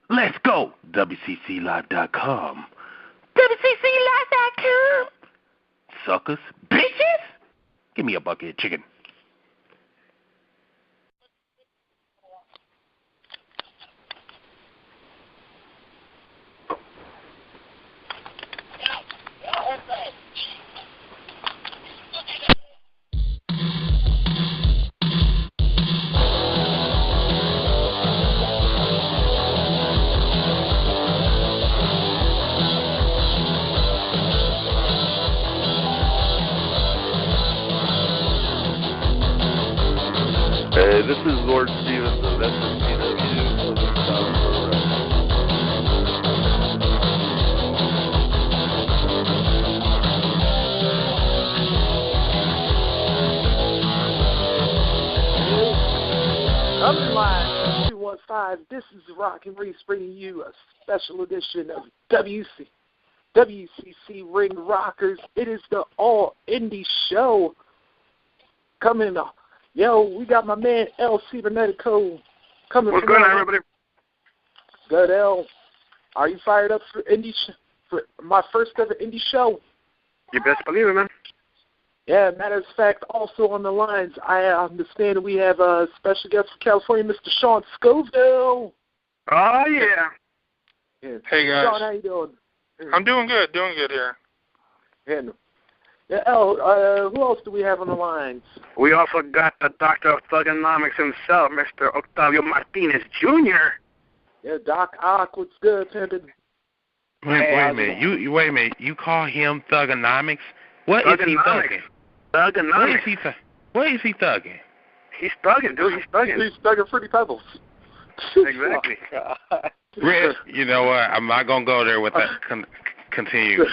Let's go. WCCLive.com. WCCLive.com. Suckers. Bitches. Give me a bucket of chicken. Hey, this is Lord Stevens of SSPW. Coming live 215, this is Rock and Reese bringing you a special edition of WCC Ring Rockers. It is the All Indie Show coming up. Yo, we got my man L. Cibernetico coming. What's going on, everybody? Good, L. Are you fired up for for my first ever indie show? You best believe it, man. Yeah, matter of fact, also on the lines, I understand we have a special guest from California, Mr. Sean Scoville. Oh, yeah. Hey, guys. Sean, how you doing? I'm doing good here. Yeah, L, who else do we have on the lines? We also got the Doctor of Thugonomics himself, Mr. Octavio Martinez Jr. Yeah, Doc Ock, what's good, pimpin'? Wait a minute. Wait a minute. You call him Thugonomics? What is he thugging? Thugonomics. What is he thugging? He's thugging, dude. He's thugging. He's thugging Fruity Pebbles. Exactly. Rich, you know what? I'm not going to go there with that. Continue.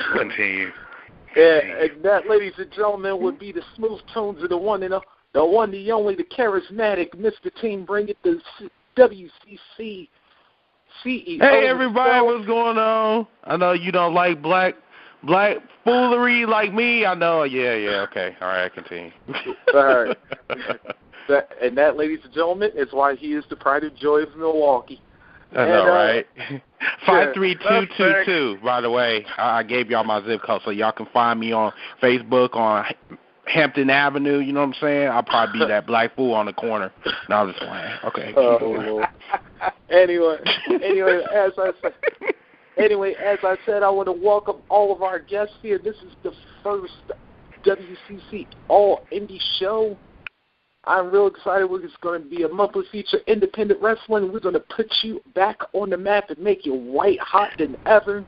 Yeah, and that, ladies and gentlemen, would be the smooth tones of the one, the only, the charismatic Mr. Team Bring It, the WCC CEO. Hey, everybody, what's going on? I know you don't like black foolery like me. I know. Yeah, okay. All right, continue. All right. And that, ladies and gentlemen, is why he is the pride and joy of Milwaukee. I know, right? 53222, by the way. I gave y'all my zip code, so y'all can find me on Facebook on Hampton Avenue, you know what I'm saying? I'll probably be that black fool on the corner. No, I'm just playing. Okay, keep going. Anyway, as I said, I want to welcome all of our guests here. This is the first WCC All Indie Show. I'm real excited. It's going to be a monthly feature, independent wrestling. We're going to put you back on the map and make you white hot than ever.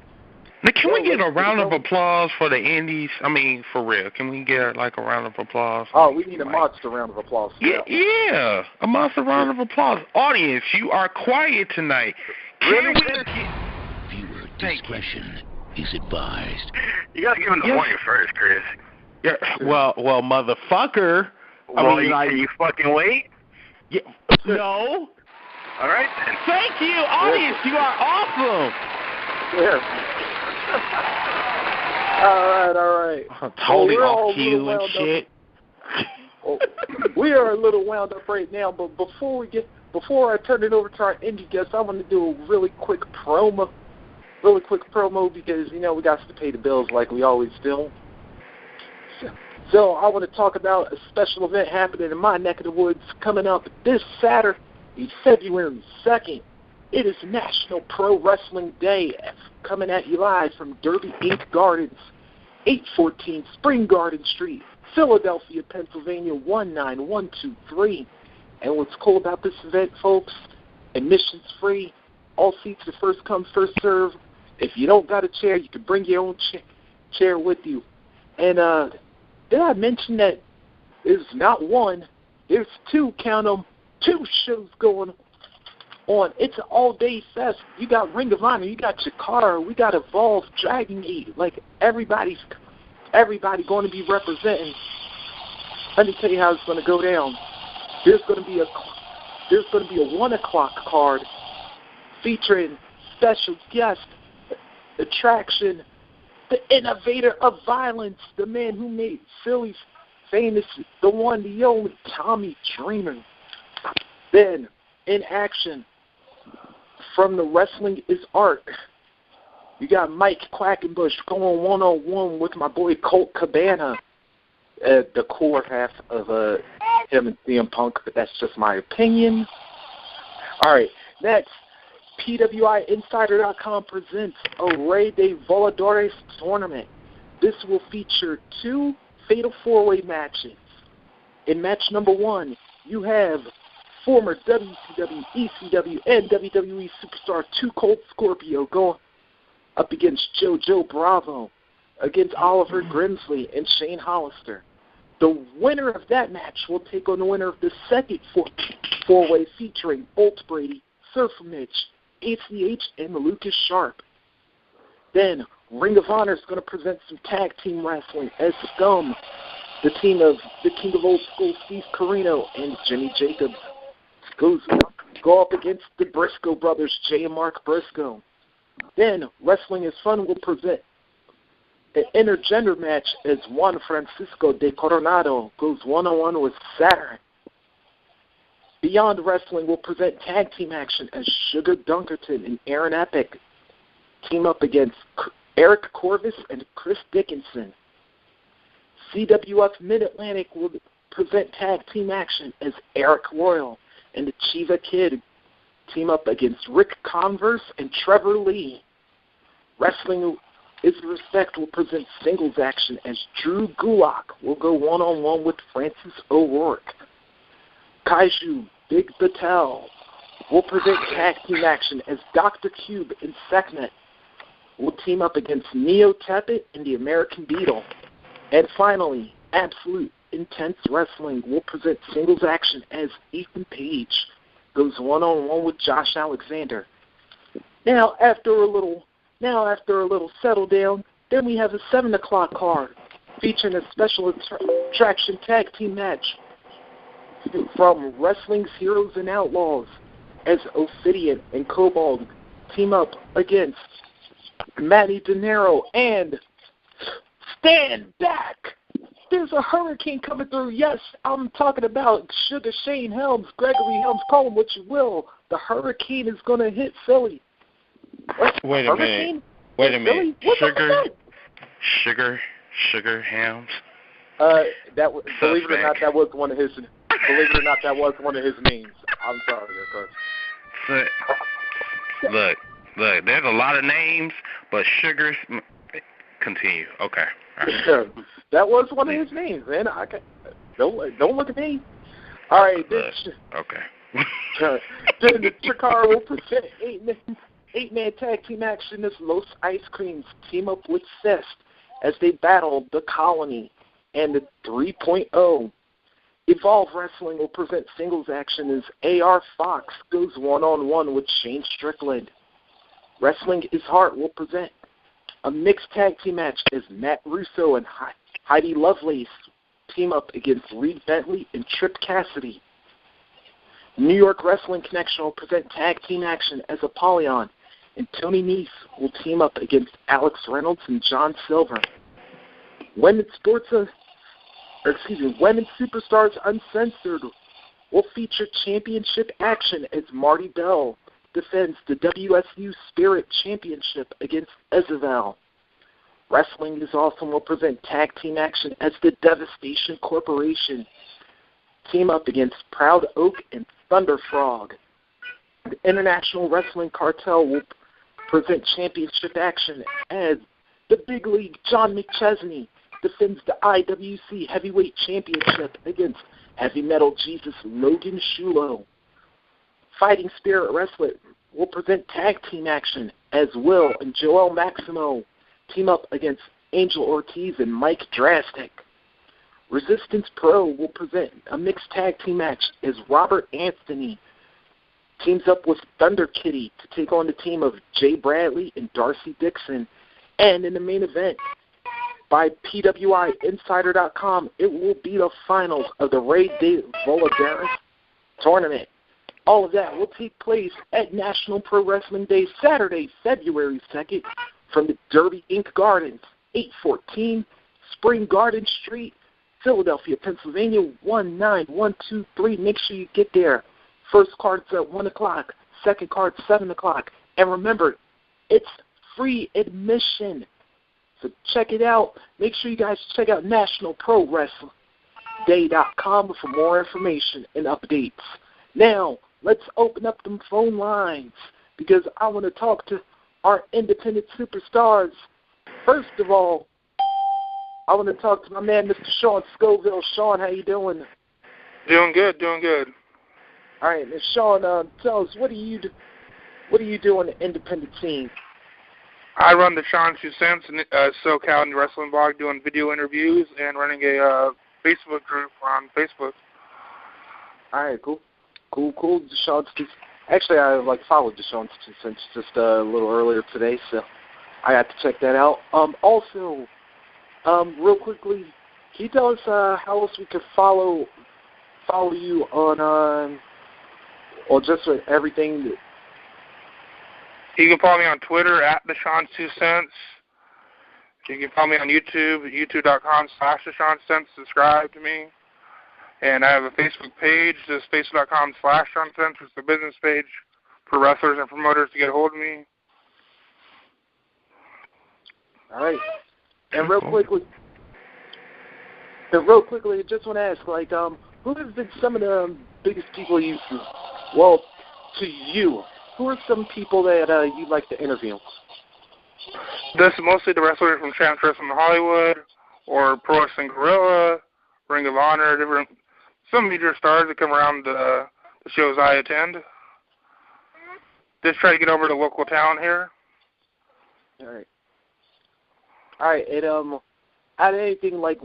Now, can we get a round of applause for the indies? I mean, for real. Can we get, a round of applause? Oh, we need a monster round of applause. Yeah, a monster round of applause. Audience, you are quiet tonight. Can we get... Viewer discretion is advised. You got to give him the warning first, Chris. Yeah, well, motherfucker. Well, can you fucking wait? Yeah, no. All right, then. Thank you, audience. You are awesome. Yeah. All right. Totally off cue and shit. We are a little wound up right now, but before I turn it over to our indie guests, I want to do a really quick promo because, we got to pay the bills like we always do. So I want to talk about a special event happening in my neck of the woods coming up this Saturday, February 2nd. It is National Pro Wrestling Day, coming at you live from Derby Inc. Gardens, 814 Spring Garden Street, Philadelphia, Pennsylvania, 19123. And what's cool about this event, folks, admission's free. All seats are first come, first serve. If you don't got a chair, you can bring your own chair with you. And did I mention that there's not one, there's two, count them, 2 shows going on. It's an all-day fest. You got Ring of Honor, you got Chikara, we got Evolve, Dragon Gate. Like, everybody going to be representing. Let me tell you how it's going to go down. There's going to be a 1 o'clock card featuring special guest attraction, the innovator of violence, the man who made Philly famous, the one, the only, Tommy Dreamer. Then, in action, from the Wrestling is Art, you got Mike Quackenbush going one-on-one with my boy Colt Cabana, the cooler half of him and CM Punk, but that's just my opinion. All right, next, PWIinsider.com presents a Rey de Voladores tournament. This will feature 2 fatal 4-way matches. In match number 1, you have former WCW, ECW, and WWE superstar 2 Cold Scorpio going up against JoJo Bravo, against Oliver Grimsley and Shane Hollister. The winner of that match will take on the winner of the second 4-way featuring Bolt Brady, Surf Mitch, ACH, and Lucas Sharp. Then Ring of Honor is going to present some tag team wrestling as Scum, the team of the King of Old School, Steve Corino, and Jimmy Jacobs, go up against the Briscoe brothers, Jay and Mark Briscoe. Then Wrestling is Fun will present an intergender match as Juan Francisco de Coronado goes one-on-one with Saturn. Beyond Wrestling will present tag team action as Sugar Dunkerton and Aaron Epic team up against Eric Corvus and Chris Dickinson. CWF Mid-Atlantic will present tag team action as Eric Royal and the Chiva Kid team up against Rick Converse and Trevor Lee. Wrestling is Respect will present singles action as Drew Gulak will go one-on-one with Francis O'Rourke. Kaiju Big Battelle will present tag team action as Dr. Cube and Sekhmet will team up against Neo Teppet and the American Beetle. And finally, Absolute Intense Wrestling will present singles action as Ethan Page goes one-on-one with Josh Alexander. Now, after a little settle down, then we have a 7 o'clock card featuring a special attraction tag team match from Wrestling's Heroes and Outlaws as Ophidian and Kobold team up against Matty De Niro and Stand Back. There's a hurricane coming through. Yes, I'm talking about Sugar Shane Helms, Gregory Helms, call him what you will. The hurricane is going to hit Philly. What? Wait a minute. Sugar Helms. Believe it or not, that was one of his. Believe it or not, that was one of his names. I'm sorry, of course. Look. There's a lot of names, but Sugar's. Continue. Okay. Right. That was one of his names, man. Don't look at me. All right. Okay. Then the Chikara will present 8-man tag team action as Los Ice Creams team up with Fest as they battle the Colony and the 3.0. Evolve Wrestling will present singles action as AR Fox goes one-on-one with Shane Strickland. Wrestling is Heart will present a mixed tag team match as Matt Russo and Heidi Lovelace team up against Reed Bentley and Trip Cassidy. New York Wrestling Connection will present tag team action as Apollyon and Tony Nese will team up against Alex Reynolds and John Silver. Women's Superstars Uncensored will feature championship action as Marty Bell defends the WSU Spirit Championship against Ezeval. Wrestling is Awesome will present tag team action as the Devastation Corporation team up against Proud Oak and Thunder Frog. The International Wrestling Cartel will present championship action as the Big League John McChesney defends the IWC Heavyweight Championship against Heavy Metal Jesus Logan Shulo. Fighting Spirit Wrestling will present tag team action as Will and Joel Maximo team up against Angel Ortiz and Mike Drastic. Resistance Pro will present a mixed tag team match as Robert Anthony teams up with Thunder Kitty to take on the team of Jay Bradley and Darcy Dixon. And in the main event, by PWIinsider.com, it will be the finals of the Rey de Voladores tournament. All of that will take place at National Pro Wrestling Day, Saturday, February 2nd, from the Derby Inc. Gardens, 814 Spring Garden Street, Philadelphia, Pennsylvania, 19123. Make sure you get there. First card's at 1 o'clock. second card, 7 o'clock. And remember, it's free admission. So check it out. Make sure you guys check out NationalProWrestlingDay.com for more information and updates. Now, let's open up them phone lines because I want to talk to our independent superstars. First of all, I want to talk to my man, Mr. Sean Scoville. Sean, how you doing? Doing good, doing good. All right, Mr. Sean, tell us, what do you do on the independent scene? I run the Sean 2 Cents SoCal Indie Wrestling blog, doing video interviews and running a Facebook group on Facebook. All right, cool. Deshaun's actually, I followed Deshaun's 2 Cents just a little earlier today, so I had to check that out. Also, real quickly, can you tell us how else we could follow you on or just with everything? You can follow me on Twitter at Deshaun2Cents. You can follow me on YouTube, youtube.com/DeshaunCents. Subscribe to me. And I have a Facebook page, just facebook.com/SeanCents, which is the business page for wrestlers and promoters to get a hold of me. All right. And real quickly, I just want to ask, who has been some of the biggest people to you? Who are some people that you'd like to interview? This is mostly the wrestlers from Champs Wrestling Hollywood or Pro Wrestling Guerrilla, Ring of Honor, some major stars that come around the shows I attend. Just try to get over to local talent here. All right. And out of anything, what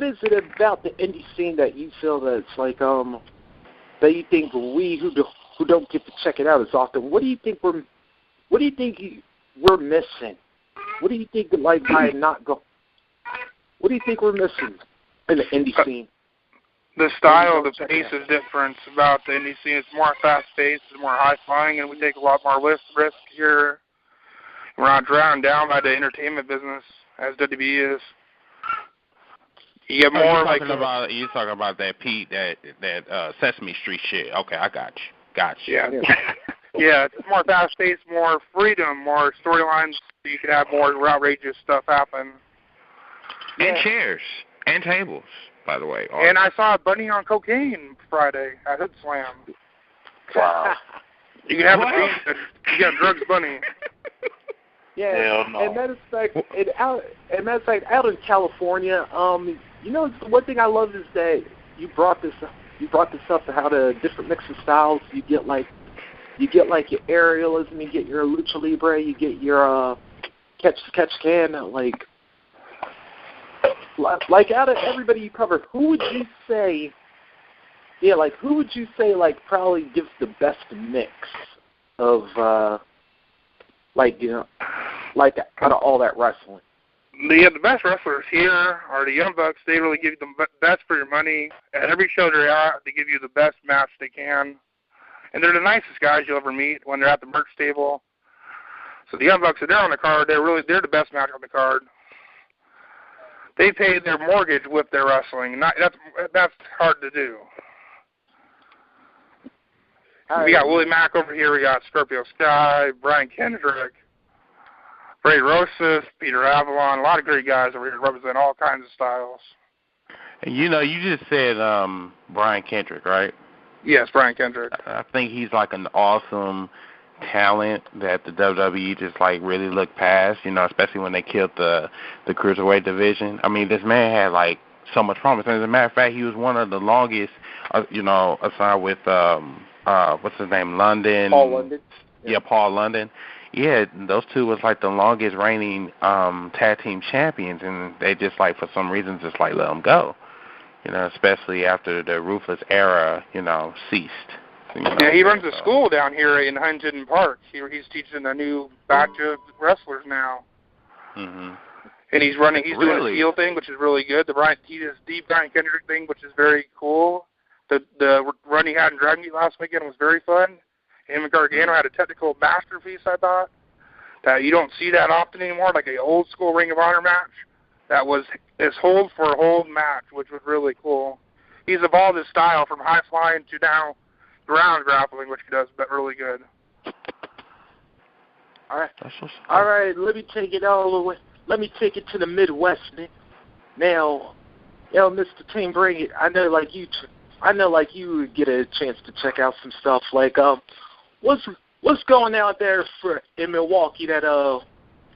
is it about the indie scene that you feel that's that you think we who don't get to check it out as often? What do you think we're missing? What do you think by not go? What do you think we're missing in the indie scene? The style, the pace is different about the indie scene. It's more fast-paced, it's more high-flying, and we take a lot more risk here. We're not drowned down by the entertainment business as WWE is. You get more you're talking about that Pete, that Sesame Street shit. Okay, I got you. Yeah. Yeah, it's more fast-paced, more freedom, more storylines. So you can have more outrageous stuff happen. And chairs and tables, by the way. And I saw a bunny on cocaine Friday at Hood Slam. Wow. You can have you got drugs bunny. Yeah, Hell no. and matter of fact, out in California, the one thing I love is that you brought this up to how the different mix of styles. You get your aerialism, you get your lucha libre, you get your catch can. Out of everybody you covered, who would you say probably gives the best mix of out of all that wrestling? The best wrestlers here are the Young Bucks. They really give you the best for your money. At every show they're at, they give you the best match they can. And they're the nicest guys you'll ever meet when they're at the merch table. So the Young Bucks, if they're on the card, they're the best match on the card. They pay their mortgage with their wrestling. That's hard to do. We got Willie Mack over here. We got Scorpio Sky, Brian Kendrick, Ray Rosas, Peter Avalon. A lot of great guys over here represent all kinds of styles. And you just said Brian Kendrick, right? Yes, Brian Kendrick. I think he's an awesome talent that the WWE just really looked past, especially when they killed the cruiserweight division. I mean, this man had so much promise. And as a matter of fact, he was one of the longest, assigned with what's his name, London. Paul London. Yeah, Paul London. Yeah, those two was the longest reigning tag team champions, and they just for some reason just let them go. Especially after the Ruthless era, ceased. Yeah, he runs a school down here in Huntington Park. He's teaching a new batch of wrestlers now. Mm-hmm. And he's doing a heel thing, which is really good. The Brian Kendrick thing, which is very cool. The run he had in Dragon Gate last weekend was very fun. Him and Gargano had a technical masterpiece, I thought, that you don't see that often anymore, like an old school Ring of Honor match. That was his hold for hold match, which was really cool. He's evolved his style from high flying to now ground grappling, which he does really good. All right. All right, let me take it all the way. Let me take it to the Midwest now. Mr. Team Bring It. I know like you would get a chance to check out some stuff like what's going out there in Milwaukee that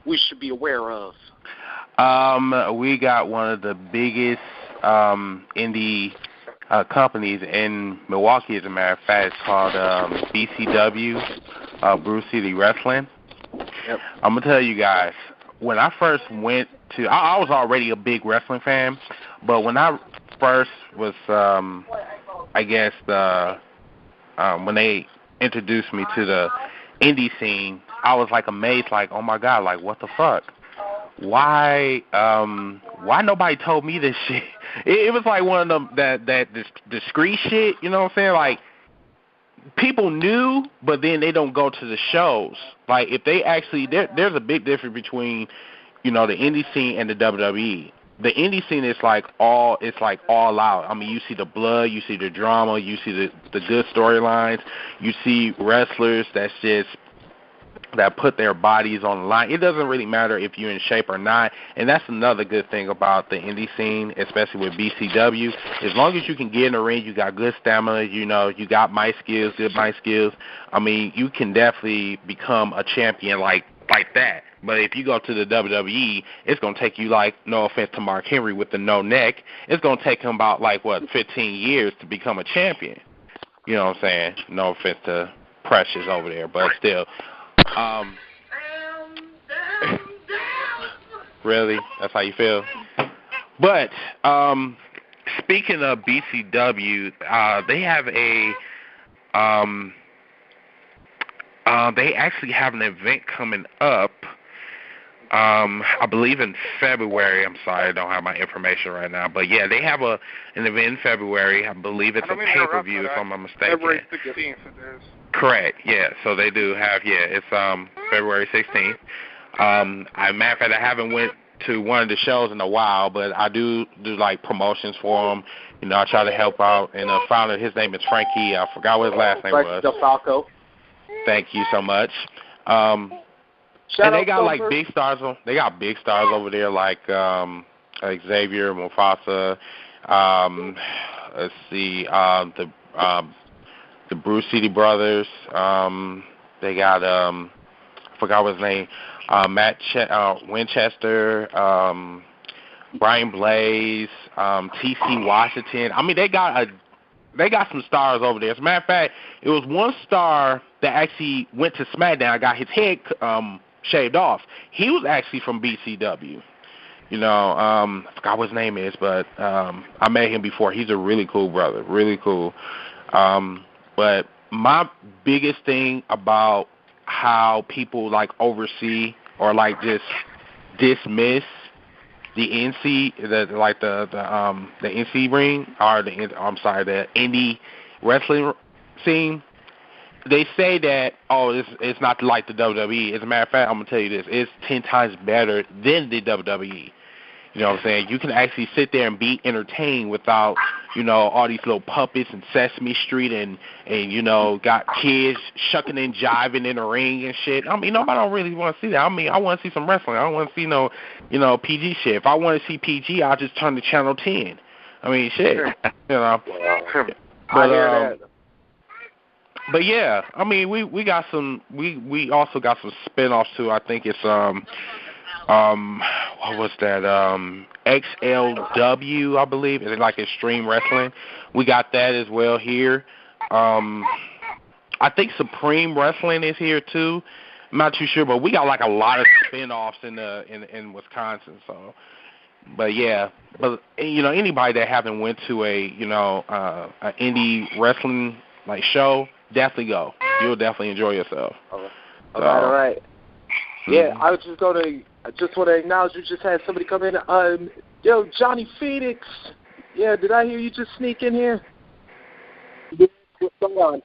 we should be aware of. We got one of the biggest indie companies in Milwaukee, as a matter of fact. It's called BCW, Brew City Wrestling. Yep. I'm going to tell you guys, when I first went to, I was already a big wrestling fan, but when I first was, I guess, when they introduced me to the indie scene, I was like amazed, like, oh my God, like, what the fuck? Why nobody told me this shit? It was like one of them that discreet shit, you know what I'm saying? Like, people knew, but then they don't go to the shows. Like, if they actually, there's a big difference between, the indie scene and the WWE. The indie scene is like all out. I mean, you see the blood, you see the drama, you see the good storylines, you see wrestlers that put their bodies on the line. It doesn't really matter if you're in shape or not, and that's another good thing about the indie scene, especially with BCW. As long as you can get in the ring, you got good stamina, you got mic skills, good mic skills. I mean, you can definitely become a champion like that. But if you go to the WWE, it's going to take you, like, no offense to Mark Henry with the no neck, it's going to take him about, 15 years to become a champion. You know what I'm saying? No offense to Precious over there, but still. Really? That's how you feel? But speaking of BCW, they have they actually have an event coming up. I believe in February. I'm sorry, I don't have my information right now. But yeah, they have an event in February. I believe it's a pay-per-view, if I'm not mistaken. February 16th it is. Correct, yeah. So they do have, it's February 16th. Matter of fact, I haven't went to one of the shows in a while, but I do like promotions for them. I try to help out. And the founder, his name is Frankie. I forgot what his last name was. DeFalco. Thank you so much. And they got like big stars. They got big stars over there, like Xavier, Mufasa. Let's see, the Brew City Brothers. They got I forgot what his name. Matt Winchester, Brian Blaze, T.C. Washington. I mean, they got some stars over there. As a matter of fact, it was one star that actually went to SmackDown, got his head shaved off. He was actually from BCW. I forgot what his name is, but I met him before. He's a really cool brother, really cool. But my biggest thing about how people like oversee or like just dismiss the NC, the NC ring, or the indie wrestling scene. They say that, it's not like the WWE. As a matter of fact, I'm gonna tell you this: it's 10 times better than the WWE. You know what I'm saying? You can actually sit there and be entertained without, all these little puppets and Sesame Street and got kids shucking and jiving in the ring and shit. I mean, nobody don't really want to see that. I mean, I want to see some wrestling. I don't want to see no, PG shit. If I want to see PG, I'll just turn to Channel 10. I mean, shit. I hear that. But yeah, I mean, we got some. We also got some spinoffs too. I think it's what was that? XLW, I believe. It's like Extreme Wrestling. We got that as well here. I think Supreme Wrestling is here too. I'm not too sure, but we got like a lot of spinoffs in Wisconsin. So, but yeah, anybody that haven't went to a indie wrestling like show, definitely go. You'll definitely enjoy yourself. All right. Yeah, I just want to acknowledge you just had somebody come in. Johnny Phoenix. Yeah, did I hear you just sneak in here? What's going on?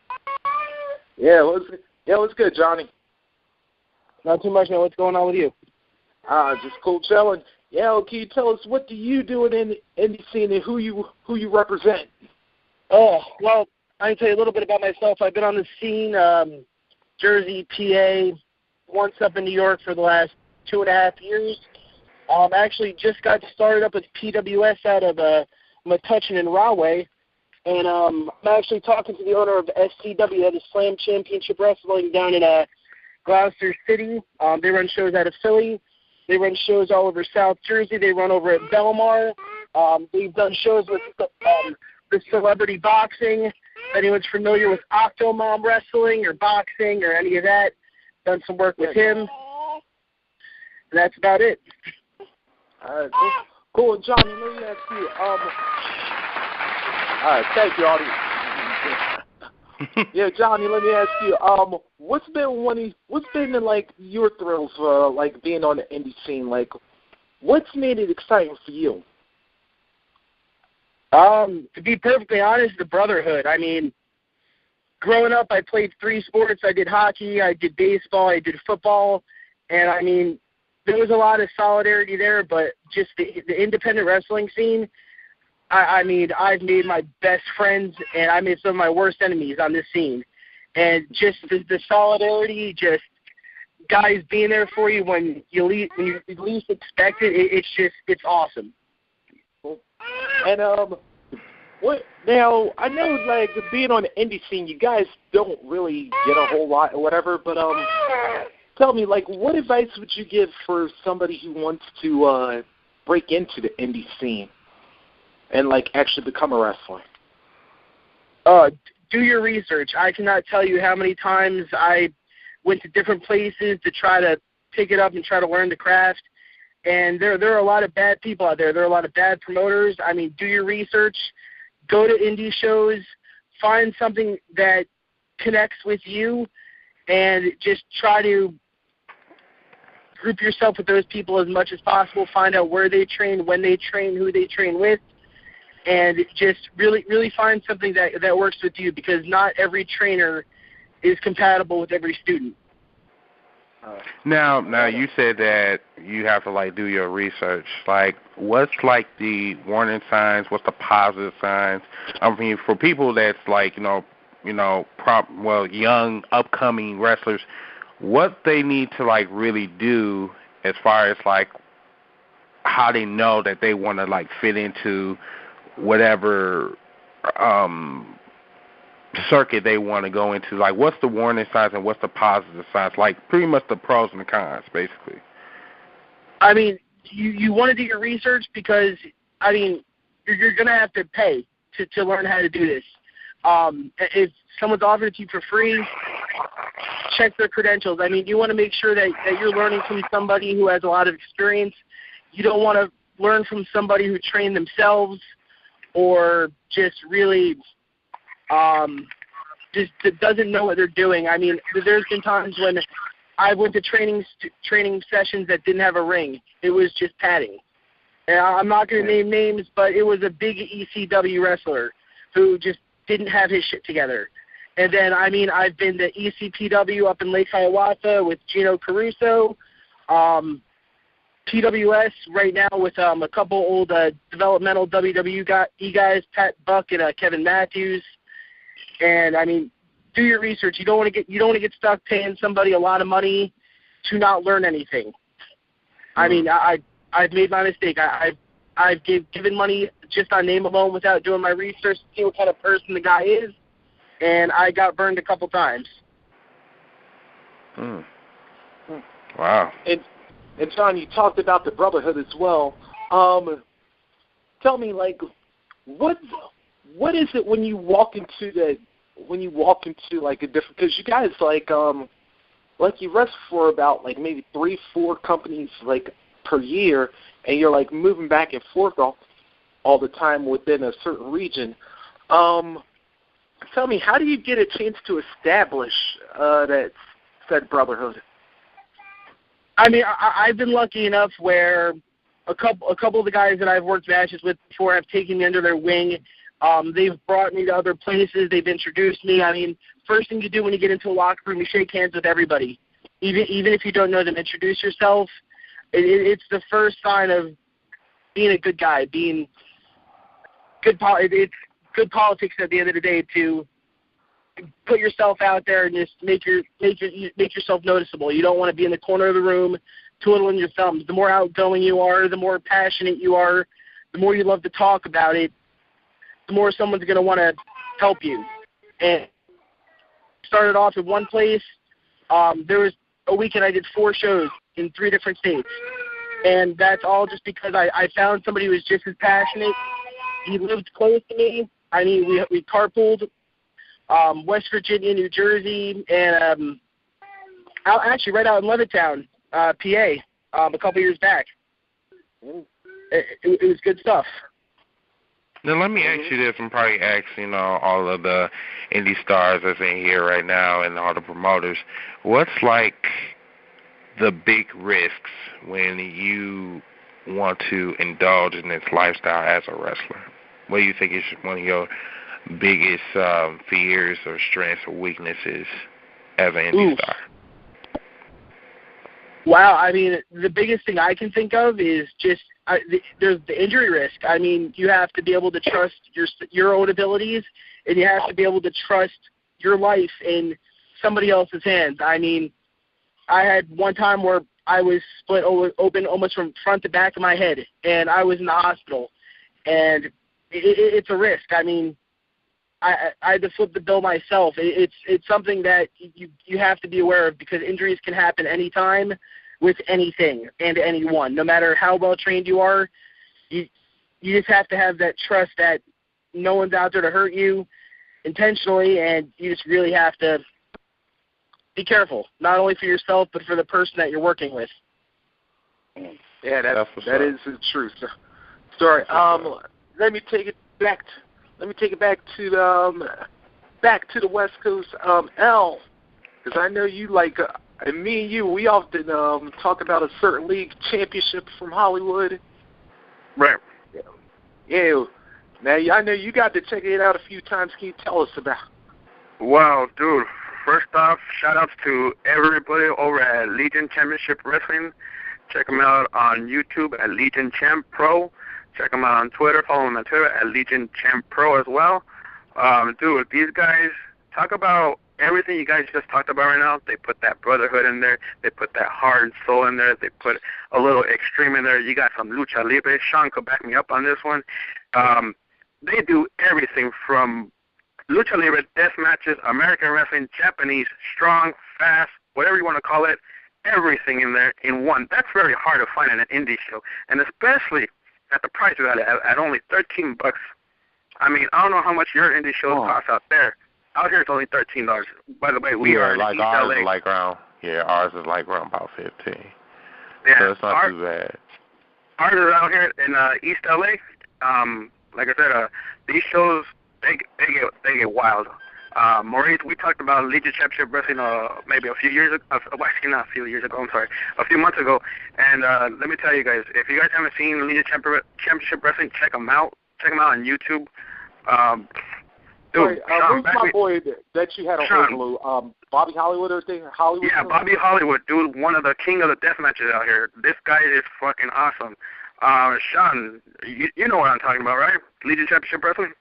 Yeah, what's good, Johnny? Not too much, man. What's going on with you? Just cool chilling. Yeah, can you tell us what do you do in the indie scene and who you represent? Oh, well, I can tell you a little bit about myself. I've been on the scene, Jersey, PA, once up in New York for the last 2.5 years. Actually just got started up with PWS out of Metuchen and Rahway. And I'm actually talking to the owner of SCW, the Slam Championship Wrestling down in Gloucester City. They run shows out of Philly. They run shows all over South Jersey. They run over at Belmar. They've done shows with the Celebrity Boxing. If anyone's familiar with Octomom Wrestling or boxing or any of that, done some work with him. And that's about it. All right, cool. Johnny, let me ask you. All right, thank you, audience. Yeah, Johnny, let me ask you. What's been like your thrills, like being on the indie scene? Like, what's made it exciting for you? To be perfectly honest, the brotherhood. I mean, growing up, I played 3 sports. I did hockey, I did baseball, I did football, and I mean, there was a lot of solidarity there, but just the independent wrestling scene, I mean, I've made my best friends, and I made some of my worst enemies on this scene. And just the solidarity, just guys being there for you when you least expect it, it's awesome. And what now? I know, like, being on the indie scene, you guys don't really get a whole lot or whatever. But tell me, like, what advice would you give for somebody who wants to break into the indie scene and like actually become a wrestler? Do your research. I cannot tell you how many times I went to different places to try to pick it up and try to learn the craft. And there are a lot of bad people out there. There are a lot of bad promoters. I mean, do your research. Go to indie shows. Find something that connects with you, and just try to group yourself with those people as much as possible. Find out where they train, when they train, who they train with, and just really find something that works with you, because not every trainer is compatible with every student. Now you said that you have to like do your research. Like, what's like the warning signs? What's the positive signs? I mean, for people that's like young upcoming wrestlers, what they need to like really do as far as like how they know that they want to like fit into whatever circuit they want to go into. Like, what's the warning signs and what's the positive signs? Like, pretty much the pros and the cons, basically. I mean, you want to do your research, because, I mean, you're going to have to pay to learn how to do this. If someone's offering it to you for free, check their credentials. I mean, you want to make sure that you're learning from somebody who has a lot of experience. You don't want to learn from somebody who trained themselves or just really just doesn't know what they're doing. I mean, there's been times when I went to training sessions that didn't have a ring. It was just padding. And I'm not going to name names, but it was a big ECW wrestler who just didn't have his shit together. And then, I mean, I've been to ECPW up in Lake Hiawatha with Gino Caruso, PWS right now with a couple old developmental WWE guys, Pat Buck and Kevin Matthews. And I mean, do your research. You don't want to get stuck paying somebody a lot of money to not learn anything. I mean, I've made my mistake. I've given money just on name alone without doing my research to see what kind of person the guy is, and I got burned a couple times. Wow. And John, you talked about the brotherhood as well. Tell me, like, what is it when you walk into like a different, because you guys like you wrestle for about like maybe 3-4 companies like per year, and you're like moving back and forth all the time within a certain region. Tell me, how do you get a chance to establish that said brotherhood? I mean, I've been lucky enough where a couple of the guys that I've worked matches with before have taken me under their wing. They've brought me to other places. They've introduced me. I mean, first thing you do when you get into a locker room, you shake hands with everybody. Even if you don't know them, introduce yourself. It's the first sign of being a good guy, being good. It's good politics at the end of the day to put yourself out there and just make yourself noticeable. You don't want to be in the corner of the room twiddling your thumbs. The more outgoing you are, the more passionate you are, the more you love to talk about it, the more someone's going to want to help you. And started off at one place. There was a weekend I did 4 shows in 3 different states. And that's all just because I found somebody who was just as passionate. He lived close to me. I mean, we carpooled West Virginia, New Jersey, and actually right out in Levittown, PA, a couple years back. It was good stuff. Now let me ask you this, and probably ask, all of the indie stars that's in here right now and all the promoters. What's like the big risks when you want to indulge in this lifestyle as a wrestler? What do you think is one of your biggest fears or strengths or weaknesses as an indie star? Wow, I mean, the biggest thing I can think of is just there's the injury risk. I mean, you have to be able to trust your own abilities, and you have to be able to trust your life in somebody else's hands. I mean, I had one time where I was split open almost from front to back of my head, and I was in the hospital, and it's a risk. I mean, I had to flip the bill myself. It's something that you have to be aware of, because injuries can happen anytime with anything and anyone. No matter how well trained you are, you just have to have that trust that no one's out there to hurt you intentionally, and you just really have to be careful, not only for yourself but for the person that you're working with. Yeah, that is the truth. Sorry. Let me take it back. Let me take it back to the West Coast, L, because I know you and me and you, we often talk about a certain league championship from Hollywood. Right. Yeah. Now I know you got to check it out a few times. Can you tell us about? Wow, dude. First off, shout-outs to everybody over at Legion Championship Wrestling. Check them out on YouTube at Legion Champ Pro. Check them out on Twitter. Follow them on Twitter at Legion Champ Pro as well. Dude, these guys, talk about everything you guys just talked about right now. They put that brotherhood in there. They put that heart and soul in there. They put a little extreme in there. You got some lucha libre. Sean could back me up on this one. They do everything from lucha libre, death matches, American wrestling, Japanese, strong, fast, whatever you want to call it, everything in there in one. That's very hard to find in an indie show, and especially at the price of that at only $13. I mean, I don't know how much your indie shows cost out there. Out here, it's only $13. By the way, we are like in East ours LA. is like around ours is like around about 15. Yeah, so it's not too bad. Ours is out here in East LA. Like I said, these shows they get wild. Maurice, we talked about Legion Championship Wrestling maybe a few years ago. Well, actually, not a few years ago. I'm sorry, a few months ago. And let me tell you guys, if you guys haven't seen Legion Championship Wrestling, check them out. Check them out on YouTube. Dude, who's my boy that you had on Overload? Bobby Hollywood or thing? Hollywood? Yeah, Bobby Hollywood, dude, one of the king of the death matches out here. This guy is fucking awesome. Sean, you know what I'm talking about, right? Legion Championship Wrestling?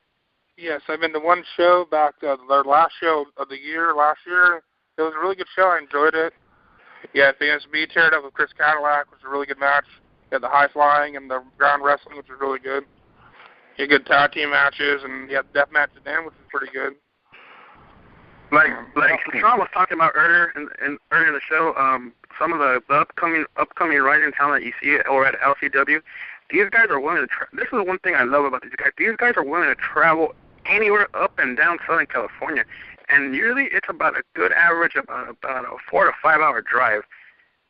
Yes, I've been to one show back, their last show of the year, last year. It was a really good show. I enjoyed it. Yeah, BSB teared up with Chris Cadillac, which was a really good match. You had the high flying and the ground wrestling, which was really good. You had good tag team matches, and you had the death match at the end, which was pretty good. Like Sean was talking about earlier in the show, some of the upcoming rising talent you see over at LCW, these guys are willing to. This is one thing I love about these guys. These guys are willing to travel anywhere up and down Southern California, and usually it's about a good average of about a 4 to 5 hour drive.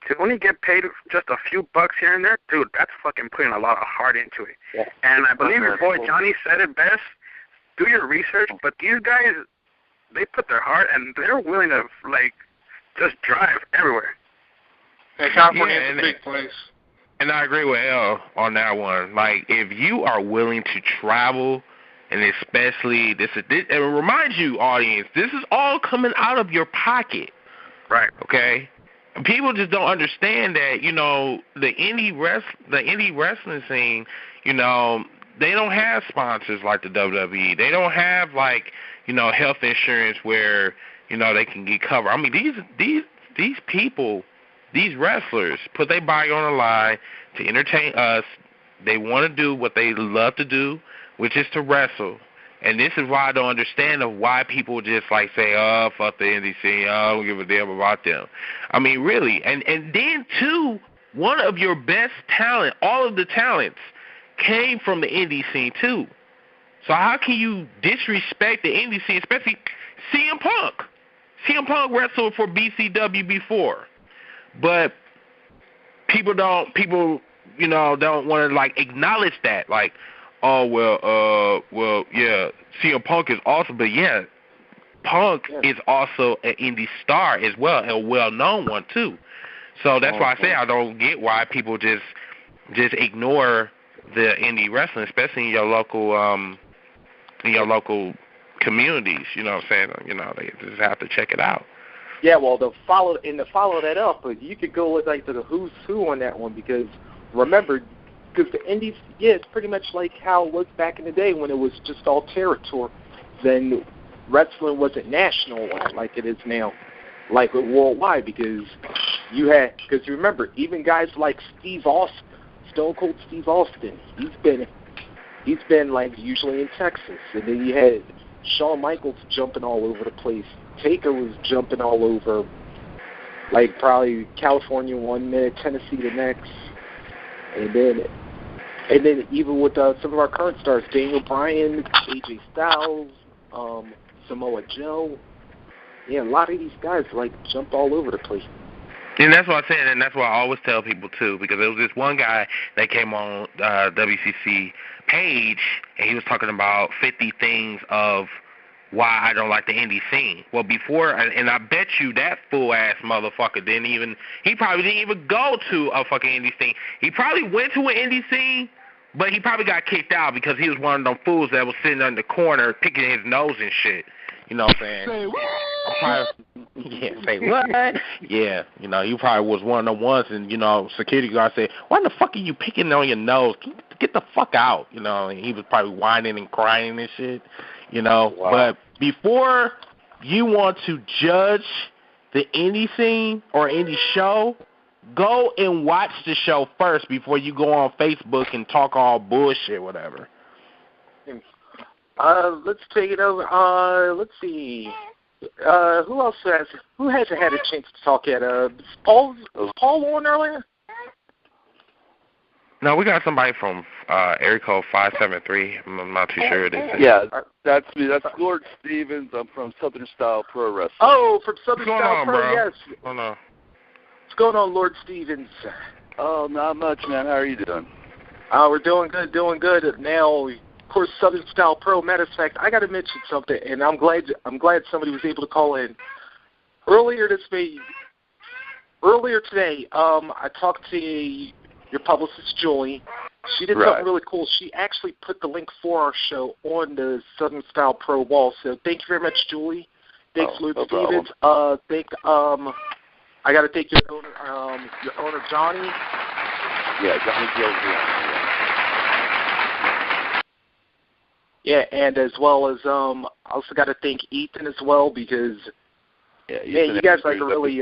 To only get paid just a few bucks here and there, dude, that's fucking putting a lot of heart into it. Yeah. And I believe your boy Johnny said it best. Do your research, but these guys, they put their heart and they're willing to just drive everywhere. Yeah, California is a big place. And I agree with El on that one. Like, if you are willing to travel, and especially and remind you, audience, this is all coming out of your pocket. Right. Okay? People just don't understand that, the indie wrestling scene, they don't have sponsors like the WWE. They don't have like, you know, health insurance where, you know, they can get covered. I mean, these people, these wrestlers put their body on the line to entertain us. They want to do what they love to do, which is to wrestle. And this is why I don't understand of why people just like say, oh, fuck the indie scene, oh, I don't give a damn about them. I mean, really. And then, too, one of your best talent, all of the talents, came from the indie scene, too. So how can you disrespect the indie scene, especially CM Punk? CM Punk wrestled for BCW before. But people, you know, don't want to, like, acknowledge that. Like, oh, well, yeah, CM Punk is awesome, but yeah, Punk is also an indie star as well, a well-known one too. So that's why I say I don't get why people just ignore the indie wrestling, especially in your local communities. You know what I'm saying? You know, they just have to check it out. Yeah, well, to follow that up, you could go with like the who's who on that one, because remember, because the indies, yeah, it's pretty much like how it was back in the day when it was just all territory. Then wrestling wasn't national like it is now, like worldwide, because because remember, even guys like Steve Austin, Stone Cold Steve Austin, he's been like usually in Texas, and then you had Shawn Michaels jumping all over the place. Taker was jumping all over, like probably California one minute, Tennessee the next, and then even with some of our current stars, Daniel Bryan, AJ Styles, Samoa Joe, yeah, a lot of these guys like jumped all over the place. And that's what I'm saying, and that's what I always tell people too, because there was this one guy that came on WCC page, and he was talking about 50 things of why I don't like the indie scene. Well, before, and I bet you that fool-ass motherfucker he probably didn't even go to a fucking indie scene. He probably went to an indie scene, but he probably got kicked out because he was one of them fools that was sitting in the corner picking his nose and shit. You know what I'm saying? Say what? Say what? Yeah, you know, he probably was one of the ones, and, you know, security guard said, why the fuck are you picking on your nose? Get the fuck out, you know, and he was probably whining and crying and shit, you know. Wow. But before you want to judge the indie scene or indie show, go and watch the show first before you go on Facebook and talk all bullshit, whatever. Let's take it over. Let's see. Who hasn't had a chance to talk yet? Was Paul on earlier? No, we got somebody from area code 573. I'm not too sure. Yeah, that's me. That's Lord Stevens. I'm from Southern Style Pro Wrestling. Oh, from Southern Style Pro, bro? yes. Oh, no. What's going on, Lord Stevens? Oh, not much, man. How are you doing? We're doing good. Now, of course, Southern Style Pro. Matter of fact, I got to mention something, and I'm glad somebody was able to call in. Earlier today, I talked to your publicist, Julie. She did something really cool. She actually put the link for our show on the Southern Style Pro wall. So thank you very much, Julie. Thanks, Lord Stevens. I got to thank your owner, Johnny. Yeah, Johnny Gillian. Yeah, and as well as I also got to thank Ethan as well, because you guys like really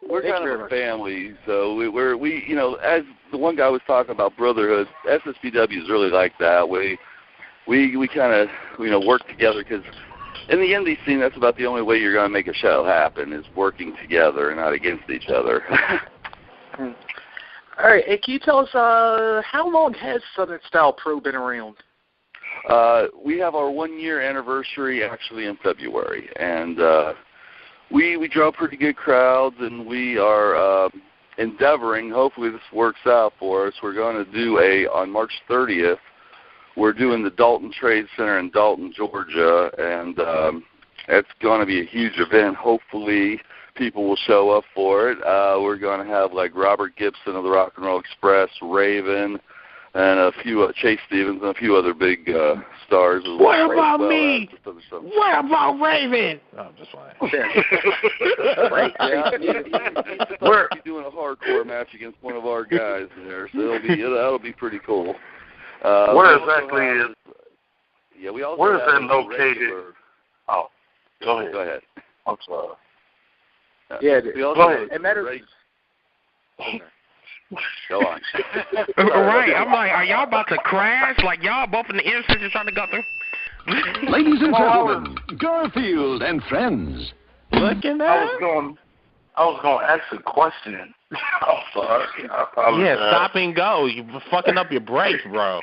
we're kind of a family, so we you know, as the one guy was talking about brotherhood, SSPW is really like that. We kind of, you know, work together, because in the indie scene, that's about the only way you're going to make a show happen, is working together and not against each other. All right, and can you tell us how long has Southern Style Pro been around? We have our 1-year anniversary actually in February, and we draw pretty good crowds, and we are endeavoring, hopefully this works out for us, we're going to do on March 30th, we're doing the Dalton Trade Center in Dalton, Georgia, and it's going to be a huge event. Hopefully people will show up for it. We're going to have like Robert Gibson of the Rock and Roll Express, Raven, and a few Chase Stevens and a few other big stars. What about me? What about Raven? No, I'm just fine. Right, yeah. We're doing a hardcore match against one of our guys there, so that'll be pretty cool. Where exactly is? Yeah, we also. Where is that located? Oh, go ahead. Go ahead. I'm sorry. Yeah, go ahead. It matters. Go on. Right, I'm like, are y'all about to crash? Like y'all both in the intersection trying to go through? Ladies and gentlemen, Garfield and friends. Looking at. I was going to ask a question. I'm sorry. I apologize. Yeah, stop and go. You fucking up your brakes, bro.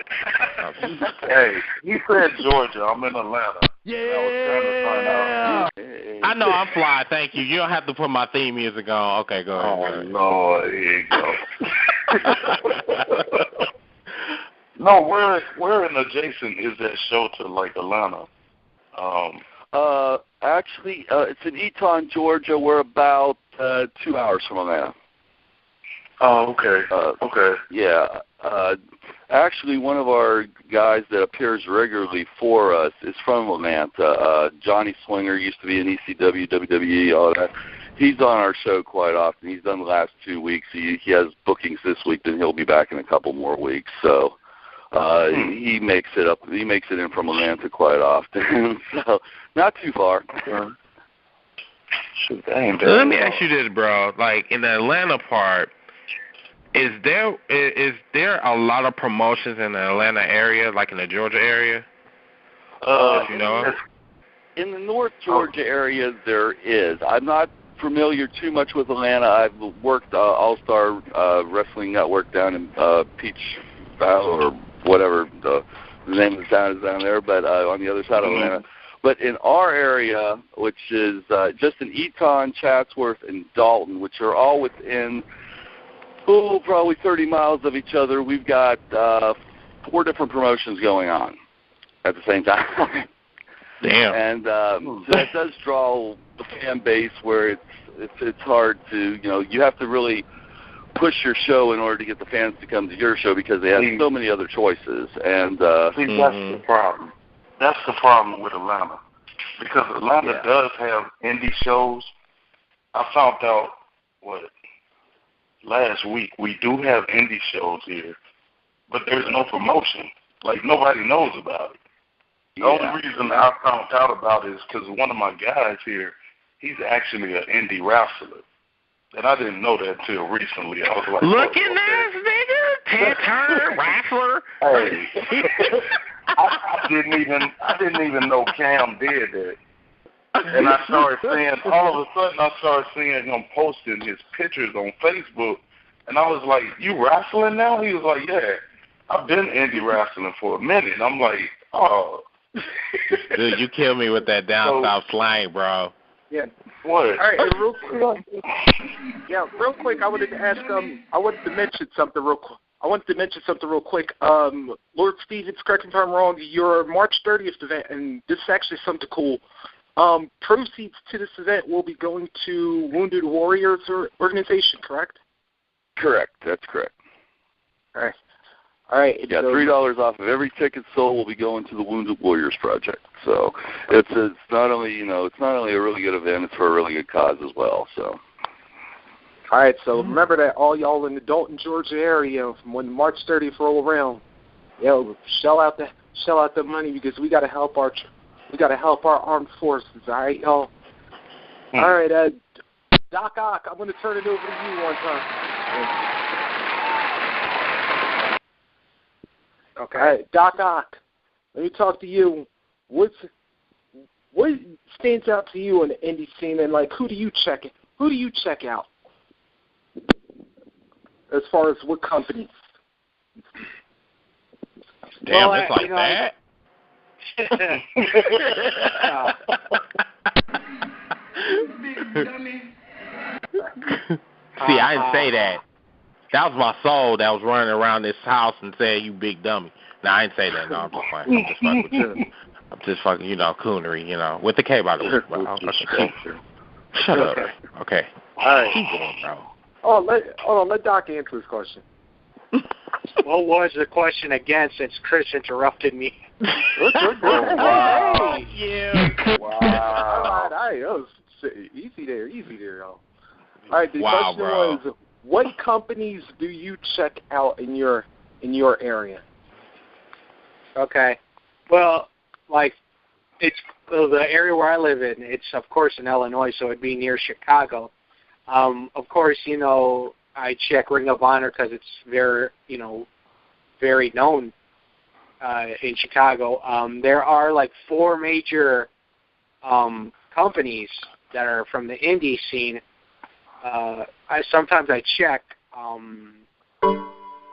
Hey, he said Georgia. I'm in Atlanta. Yeah. I know I'm fly. Thank you. You don't have to put my theme music on. Okay, go ahead. Oh, Lord. Here you go. No, where in adjacent is that show to, like, Atlanta? Actually, it's in Eaton, Georgia. We're about 2 hours from Atlanta. Oh, okay. Okay. Yeah. Actually, one of our guys that appears regularly for us is from Atlanta. Johnny Swinger used to be in ECW, WWE, all that. He's on our show quite often. He's done the last 2 weeks. He has bookings this week, then he'll be back in a couple more weeks. So he makes it up. He makes it in from Atlanta quite often. So not too far. Shoot, let me ask you this, bro. Like in the Atlanta part, is there a lot of promotions in the Atlanta area, like in the Georgia area? You know? In the North Georgia area, there is. I'm not familiar too much with Atlanta. I've worked All-Star Wrestling Network down in Peach Valley or whatever the name of the town is down there, but on the other side of Atlanta. But in our area, which is just in Eaton, Chatsworth, and Dalton, which are all within probably 30 miles of each other, we've got 4 different promotions going on at the same time. Damn. And so that does draw the fan base where it's hard to, you have to really push your show in order to get the fans to come to your show because they have so many other choices. And that's the problem. That's the problem with Atlanta. Because Atlanta does have indie shows. I found out, last week, we do have indie shows here, but there's no promotion. Like, nobody knows about it. The only reason I found out about it is because one of my guys here, he's actually an indie wrestler. And I didn't know that until recently. I was like, looking at this nigga, 10-turn wrestler. Hey, I didn't even know Cam did that. And I started seeing, all of a sudden, I started seeing him posting his pictures on Facebook. And I was like, you wrestling now? He was like, yeah, I've been indie wrestling for a minute. I'm like, oh. Dude, you kill me with that down south slang, bro. Yeah. What? All right, real quick. I wanted to ask. I wanted to mention something real quick. Lord Stevens, correct me if I'm wrong. Your March 30th event, and this is actually something cool. Proceeds to this event will be going to Wounded Warriors organization, correct? Correct. That's correct. All right. Yeah, $3 off of every ticket sold will be going to the Wounded Warriors Project. So it's not only a really good event, it's for a really good cause as well. So. All right. So remember that all y'all in the Dalton, Georgia area, when March 30th roll around, shell out the money because we got to help our armed forces. All right, y'all. All right, Doc Ock, I'm going to turn it over to you one time. Okay. All right, Doc Ock, let me talk to you. What stands out to you in the indie scene, and like who do you check out as far as what companies? Damn, it's like that. See, I didn't say that. That was my soul that was running around this house and saying, you big dummy. No, I didn't say that. No, I'm just fucking with you. I'm just fucking, K, with the K, by the way. Shut up. Okay. All right. Keep going, bro. Let Doc answer this question. What was the question again since Chris interrupted me? Wow. Yeah. Wow. All right. Oh, easy there, y'all. All right, the question was, what companies do you check out in your area? Okay. Well, like, it's the area where I live in. It's, of course, in Illinois, so it'd be near Chicago. Of course, I check Ring of Honor because it's very known in Chicago. There are like 4 major companies that are from the indie scene. Sometimes I check.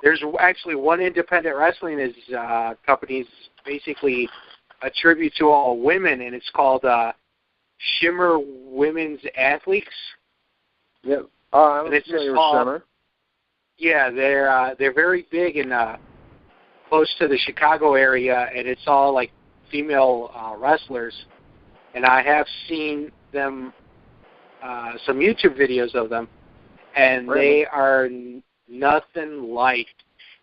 There's actually one independent wrestling company's basically a tribute to all women, and it's called Shimmer Women's Athletes. Yep. I'm familiar with Shimmer. Yeah, they're very big and close to the Chicago area, and it's all like female wrestlers. And I have seen them, some YouTube videos of them, and they are nothing like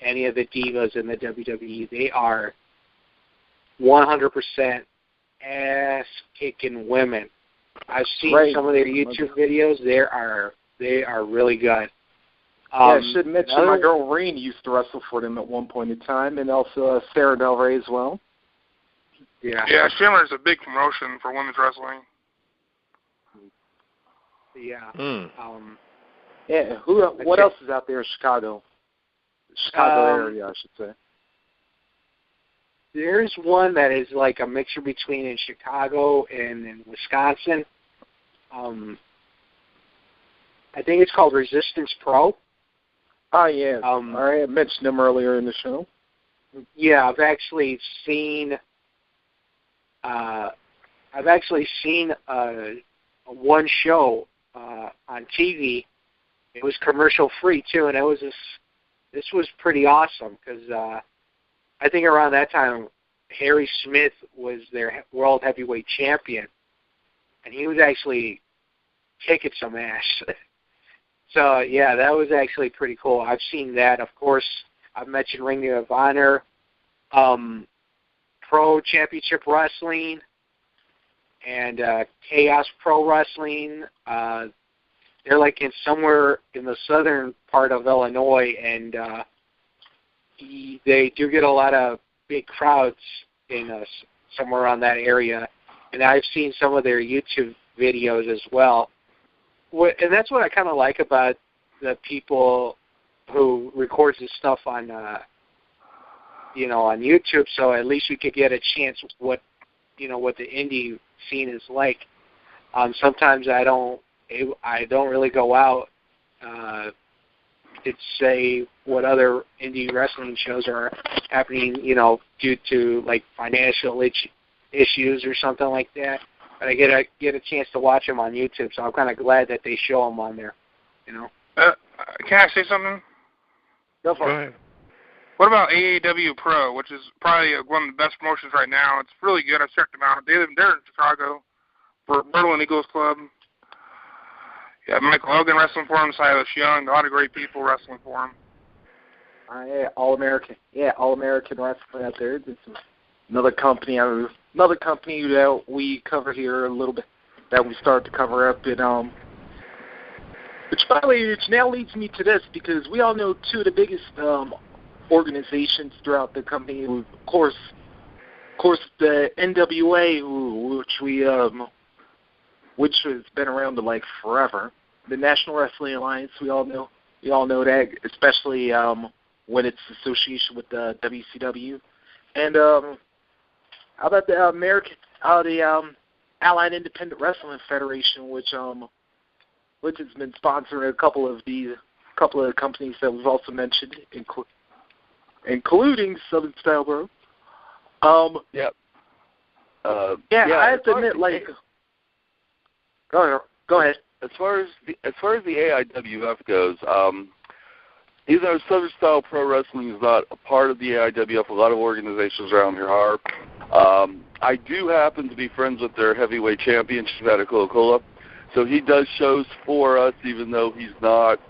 any of the divas in the WWE. They are 100% ass-kicking women. I've seen some of their YouTube videos. They are really good. I should mention my girl Rain used to wrestle for them at one point in time, and also Sarah Del Rey as well. Yeah, Shimmer is a big promotion for women's wrestling. Yeah. What else is out there in Chicago? Chicago area, I should say. There's one that is like a mixture between in Chicago and in Wisconsin. I think it's called Resistance Pro. Oh, yeah. I mentioned them earlier in the show. Yeah, I've actually seen one show on TV. It was commercial free too, and this was pretty awesome because I think around that time Harry Smith was their world heavyweight champion, and he was actually kicking some ass. So, yeah, that was actually pretty cool. I've seen that. Of course, I've mentioned Ring of Honor, Pro Championship Wrestling, and Chaos Pro Wrestling. They're like somewhere in the southern part of Illinois, and they do get a lot of big crowds in somewhere around that area. And I've seen some of their YouTube videos as well. And that's what I kind of like about the people who records this stuff on, on YouTube. So at least we could get a chance what the indie scene is like. Sometimes I don't really go out to say what other indie wrestling shows are happening, due to like financial issues or something like that. But I get a chance to watch them on YouTube, so I'm kind of glad that they show them on there. Can I say something? Go for it. What about AAW Pro, which is probably one of the best promotions right now? It's really good. I've checked them out. They're in Chicago for Berlin Eagles Club. Yeah, Michael Hogan wrestling for him, Silas Young, a lot of great people wrestling for him. Yeah, All-American. Yeah, All-American wrestling out there. This is another company that we cover here a little bit, that we started to cover up. And, which now leads me to this, because we all know two of the biggest organizations throughout the company. Of course, the NWA, which has been around to like forever. The National Wrestling Alliance, we all know that, especially when it's association with the WCW. And how about the Allied Independent Wrestling Federation, which has been sponsoring a couple of the companies that we've also mentioned, including Southern Style Bro. Yep. I have to admit, like, go ahead. As far as the AIWF goes, even though Southern Style Pro Wrestling is not a part of the AIWF, a lot of organizations around here are. I do happen to be friends with their heavyweight champion, Shivata Coca-Cola, so he does shows for us, even though he's not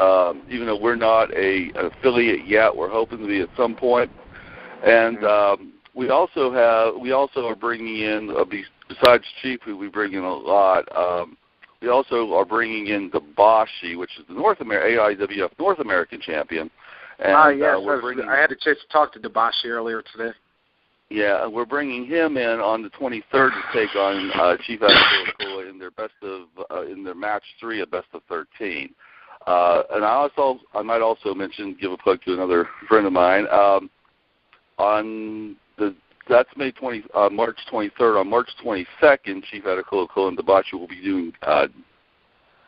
even though we're not an affiliate yet. We're hoping to be at some point. And we also are bringing in, besides Chief, who we bring in a lot, we also are bringing in Dabashi, which is the AIWF North American champion. And, yes, I had a chance to talk to Dabashi earlier today. Yeah, we're bringing him in on the 23rd to take on Chief Adakula in their match 3 at best of 13. And I might also mention, give a plug to another friend of mine. That's March 23rd. On March 22nd, Chief Adakula and Dabashi will be doing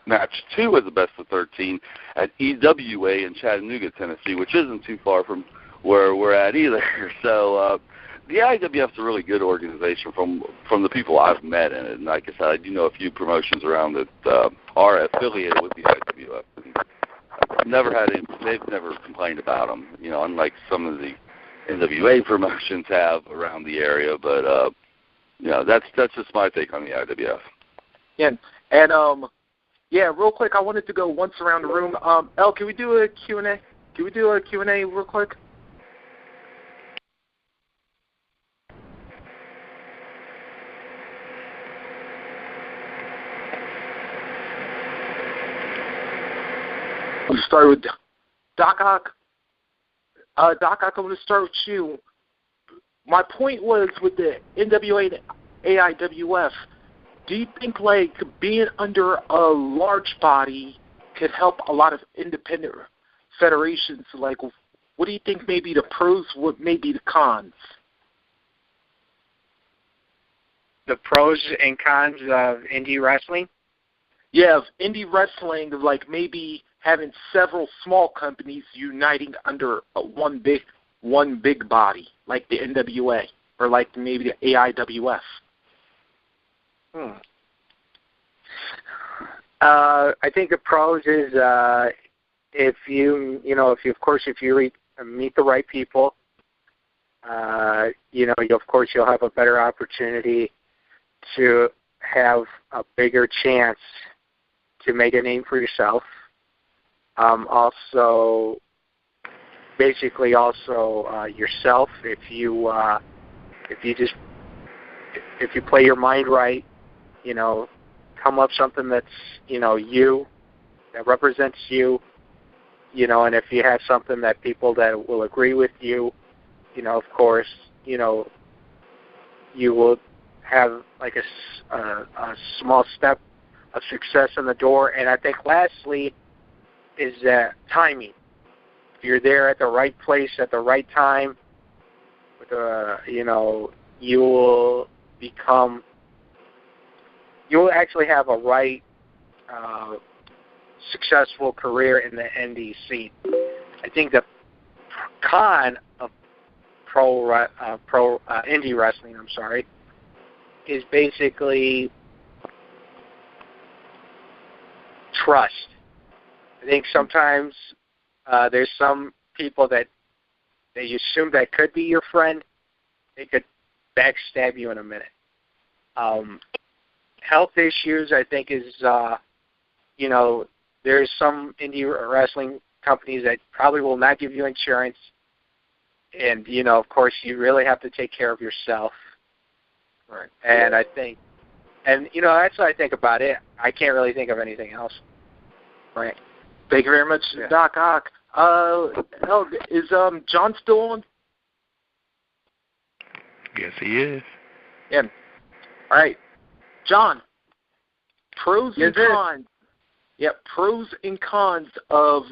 match 2 at the best of 13 at EWA in Chattanooga, Tennessee, which isn't too far from where we're at either. So the IWF is a really good organization from the people I've met in it. And like I said, I do know a few promotions around that are affiliated with the IWF. They've never complained about them, unlike some of the NWA promotions have around the area. But that's just my take on the IWF. Yeah, and real quick, I wanted to go once around the room. El, can we do a Q&A? Can we do a Q&A real quick? We'll start with Doc Ock. Doc Ock, I'm going to start with you. My point was with the NWA and AIWF, do you think being under a large body could help a lot of independent federations? What do you think may be the pros, what may be the cons? The pros and cons of indie wrestling? Yeah, of indie wrestling, maybe having several small companies uniting under one big body, like the NWA or maybe the AIWF. I think the pros is if you meet the right people, you'll have a better opportunity to have a bigger chance to make a name for yourself. Yourself, if you play your mind right, come up something that's that represents you, and if you have something that people that will agree with you, of course, you will have a small step of success in the door. And I think lastly is timing. If you're there at the right place at the right time, you will actually have a right successful career in the indie scene. I think the con of indie wrestling, is basically trust. I think sometimes there's some people that you assume that could be your friend. They could backstab you in a minute. Health issues, I think, is, there's some indie wrestling companies that probably will not give you insurance. And, of course, you really have to take care of yourself. Right. And I think, that's what I think about it. I can't really think of anything else. Right. Thank you very much, Doc Ock. Is John still on? Yes, he is. Yeah. All right. John, pros and cons. Yeah, pros and cons of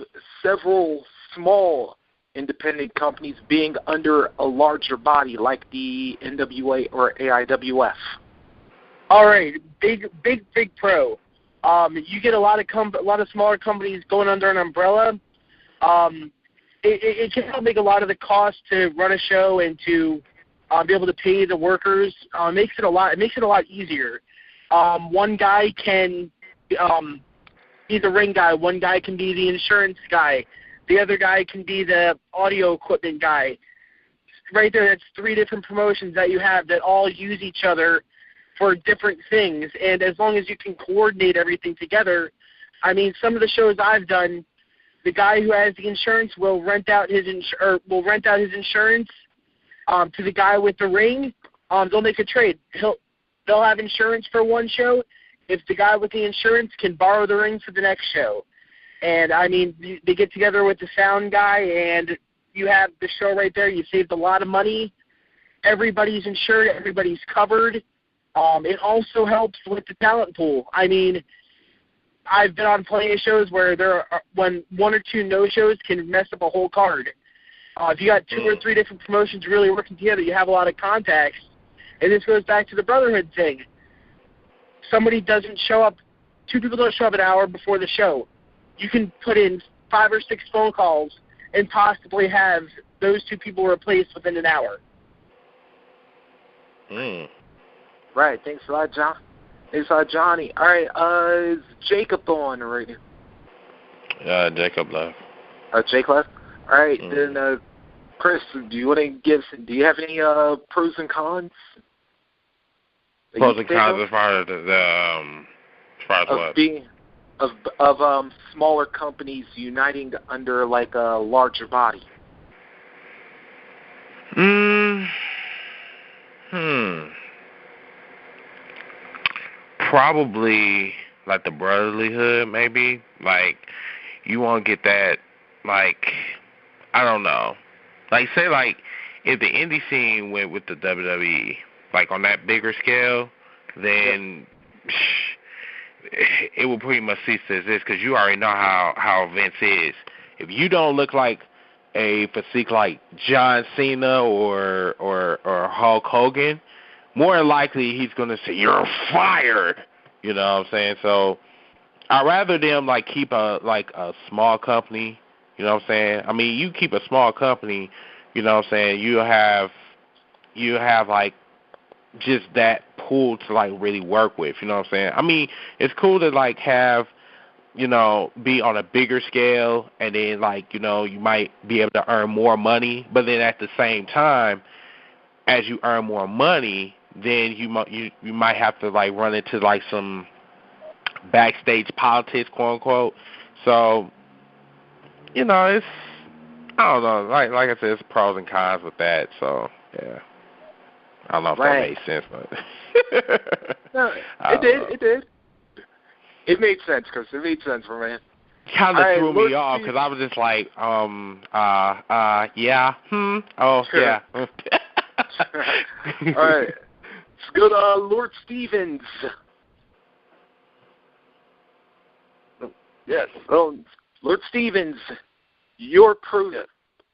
several small independent companies being under a larger body like the NWA or AIWF. All right, big pro. You get a lot of smaller companies going under an umbrella. It can help make a lot of the cost to run a show and to be able to pay the workers. It makes it a lot easier. One guy can be the ring guy. One guy can be the insurance guy. The other guy can be the audio equipment guy. Right there, that's 3 different promotions that you have that all use each other for different things. And as long as you can coordinate everything together, some of the shows I've done, the guy who has the insurance will rent out his insurance to the guy with the ring. They'll make a trade. They'll have insurance for one show if the guy with the insurance can borrow the ring for the next show. And, I mean, they get together with the sound guy, and you have the show right there. You saved a lot of money. Everybody's insured. Everybody's covered. It also helps with the talent pool. I mean, I've been on plenty of shows where when one or two no-shows can mess up a whole card. If you got 2 or 3 different promotions really working together, you have a lot of contacts. And this goes back to the brotherhood thing. Somebody doesn't show up, 2 people don't show up an hour before the show. You can put in 5 or 6 phone calls and possibly have those 2 people replaced within an hour. Right. Thanks a lot, John. Thanks a lot, Johnny. All right. Is Jacob on the radio? Jacob left. Jake left? All right. Then, Chris, do you have any pros and cons? Pros and cons as far as what? Of smaller companies uniting under like a larger body. Probably like the brotherlyhood, maybe. Like you won't get that. Like I don't know. Like say like if the indie scene went with the WWE, like on that bigger scale, then it will pretty much cease to exist because you already know how Vince is. If you don't look like a physique like John Cena or Hulk Hogan, more than likely he's going to say, you're fired. You know what I'm saying? So I'd rather them like keep a small company. You know what I'm saying? I mean, you keep a small company, you know what I'm saying, you have like just that pool to like really work with, you know what I'm saying? I mean, it's cool to like have, you know, be on a bigger scale and then like, you know, you might be able to earn more money, but then at the same time, as you earn more money, then you might have to like run into like some backstage politics, quote unquote. So, you know, it's, I don't know, like I said, it's pros and cons with that. So yeah, I don't know if that made sense, but no, it did. It made sense, Chris. It made sense for me. Kind of threw me off because I was just like, yeah, oh yeah. All right, let's go to Lord Stevens. Yes. Well, Lord Stevens, your pros. Yes.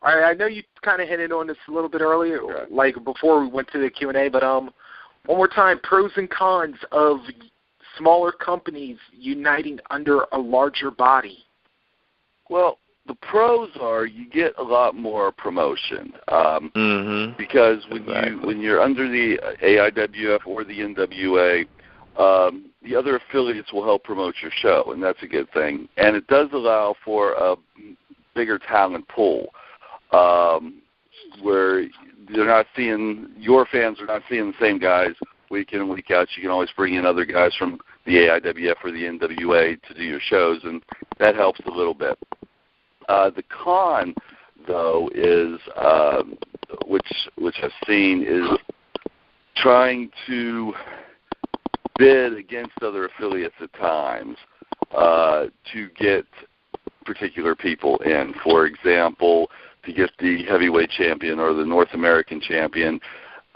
All right, I know you kind of hinted on this a little bit earlier, like before we went to the Q&A, but one more time, pros and cons of smaller companies uniting under a larger body. Well, the pros are you get a lot more promotion because when you're under the AIWF or the NWA, the other affiliates will help promote your show, and that's a good thing. And it does allow for a bigger talent pool where they're not seeing, your fans are not seeing the same guys week in and week out. You can always bring in other guys from the AIWF or the NWA to do your shows, and that helps a little bit. The con, though, is which I've seen is trying to bid against other affiliates at times to get particular people in. For example, to get the heavyweight champion or the North American champion,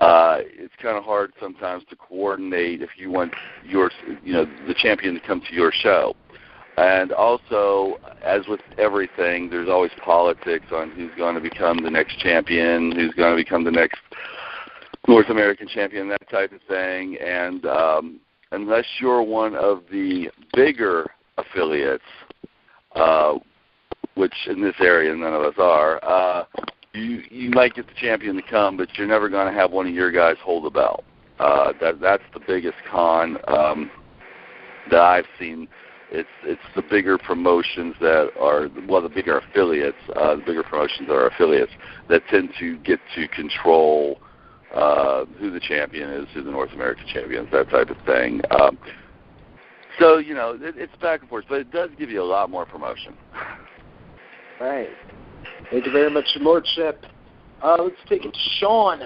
it's kind of hard sometimes to coordinate if you want the champion to come to your show. And also, as with everything, there's always politics on who's going to become the next champion, who's going to become the next North American champion, that type of thing. And unless you're one of the bigger affiliates, which in this area none of us are, you might get the champion to come, but you're never going to have one of your guys hold the belt. That's the biggest con that I've seen. It's the bigger promotions that are, the bigger affiliates, the bigger promotions that are affiliates that tend to get to control who the champion is, who the North American champion is, that type of thing. So, it's back and forth, but it does give you a lot more promotion. All right. Thank you very much, Your Lordship. Let's take it to Sean.